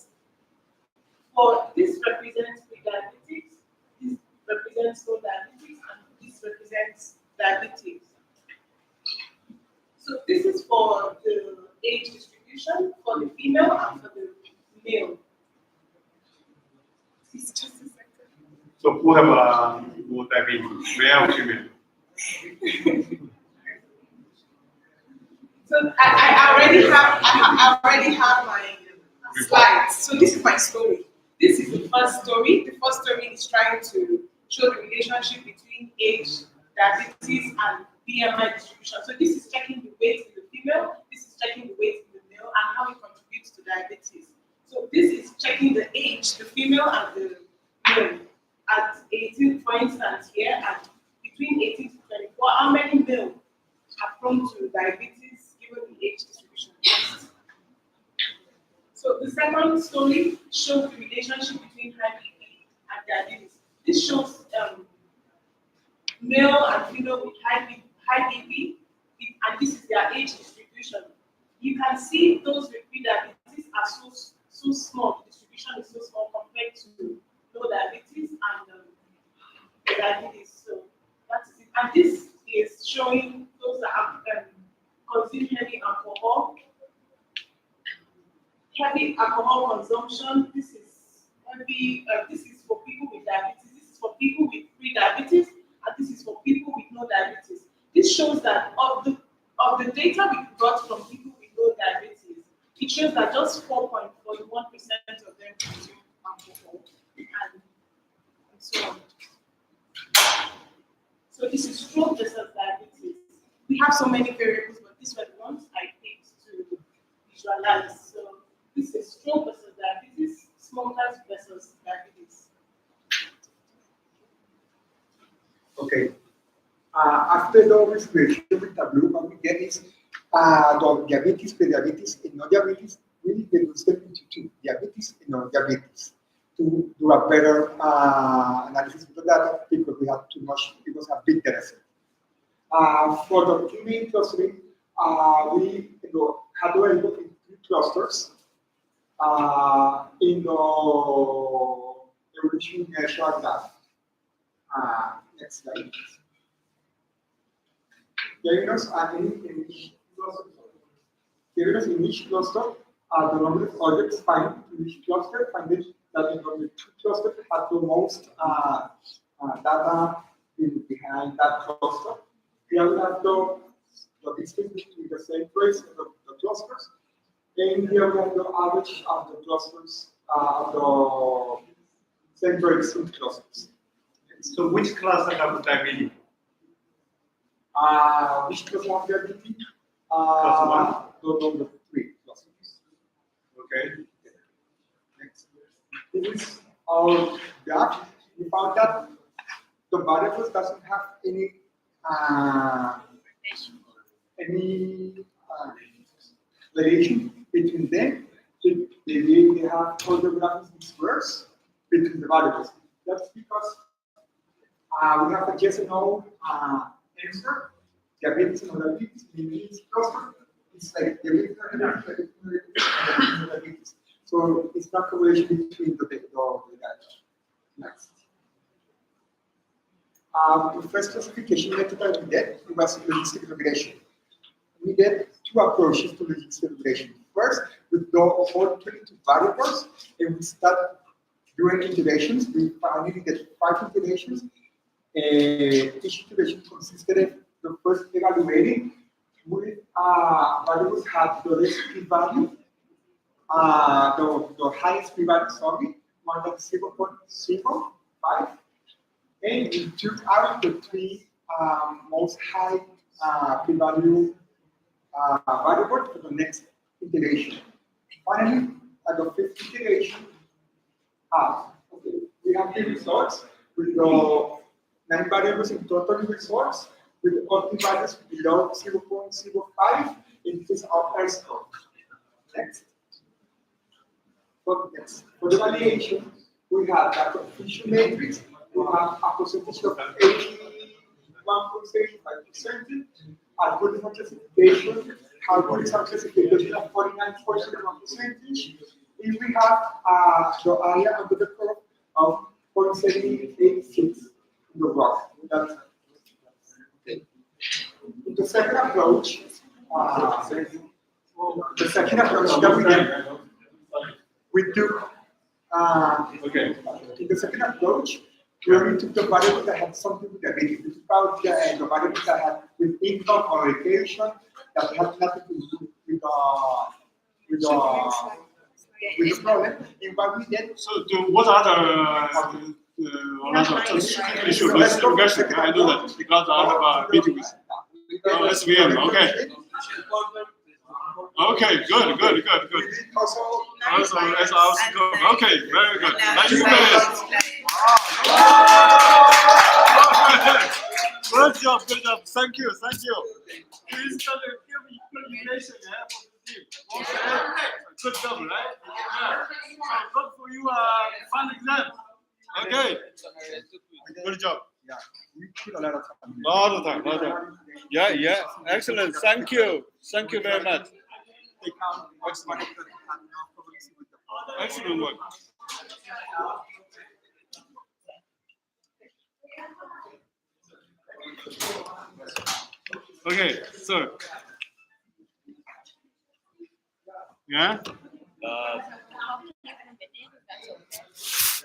for this represents pre-diabetes, this represents no diabetes, and this represents diabetes. So this is for the age distribution for the female and for the male. It's just a second. So who have more diabetes, male or female? So I already have my slides. So this is my story. This is the first story. The first story is trying to show the relationship between age, diabetes, and BMI distribution. So this is checking the weight in the female. This is checking the weight in the male and how it contributes to diabetes. So this is checking the age, the female and the male. At 18, for instance, here, at between 18 to 24, how many male are prone to diabetes given the age distribution? So the second story shows the relationship between high BP and diabetes. This shows male and female with high BP, and this is their age distribution. You can see those with pre-diabetes are so small. The distribution is so small compared to low diabetes and diabetes. So that is it. And this is showing those that have consumed heavy alcohol. Heavy alcohol consumption. This is heavy. This is for people with diabetes. This is for people with pre-diabetes, and this is for people with no diabetes. This shows that of the data we got from people with no diabetes, it shows that just 4.41% of them consume alcohol, and so on. So this is stroke versus diabetes. We have so many variables, but these were the ones I picked to visualize. So this is stroke versus diabetes, smokers versus diabetes. Okay. After the respiration with Tableau, what we get is the diabetes, pre-diabetes, and non-diabetes really reduce them into two, diabetes and non-diabetes, to do a better analysis of the data because we have too much, because we have big data set. For the teammate clustering, we had available in 3 clusters in the evolution measure graph. Next slide. Diagnose in each cluster, the number of objects found in each cluster, finding that in the 2 clusters have the most data behind that cluster. Here we have the distance between the same place of the clusters, and here we have the average of the clusters of the same place in clusters. So which cluster have diabetes? Which cluster have diabetes? Cluster 1? The number 3 clusters. Okay. Next. This is our graph. We found that the variables doesn't have any relation between them. They have all the graphics dispersed between the variables. That's because we have a yes and no answer. Diabetes and non-diabetes in each cluster. It's like diabetes and diabetes. So it's not correlation between the data. Next. The first classification method that we did was logistic regression. We did 2 approaches to logistic regression. First, with the whole 22 variables, and we start doing iterations. We finally get 5 iterations. Each iteration consisted of the first evaluating with variables have the least p-value, the highest p-value, sorry, 1.005, and we took out the 3 most high p-value variable for the next iteration. Finally, at the fifth iteration, okay, we have the results with the 9 variables in total results with all the values below 0.05 in this upper score. Next. For the validation, we have that coefficient matrix. We have a percentage of 81.75%, algorithm classification, algorithm classification of 49.1 percentage. If we have the area under the curve of 0.786 in the rock. That's okay. In the second approach, that we did, we took in the second approach, we only took the variable that had something with ability. We took out the variable that had with income or education that had nothing to do with the problem. In what we did. So, what are the issues? Let's progress. I do that because I have B2B. Oh, that's VM. Okay. Okay, good. Also, as I was going. Okay, very good. Thank you guys. Good job. Thank you. Please give me communication for the team. Okay. Good job, right? Yeah. So good for you. Fun exam. Okay. Good job. Yeah, we put a lot of time. Lot of time. Yeah. Excellent. Thank you very much. Excellent work. Okay, so yeah.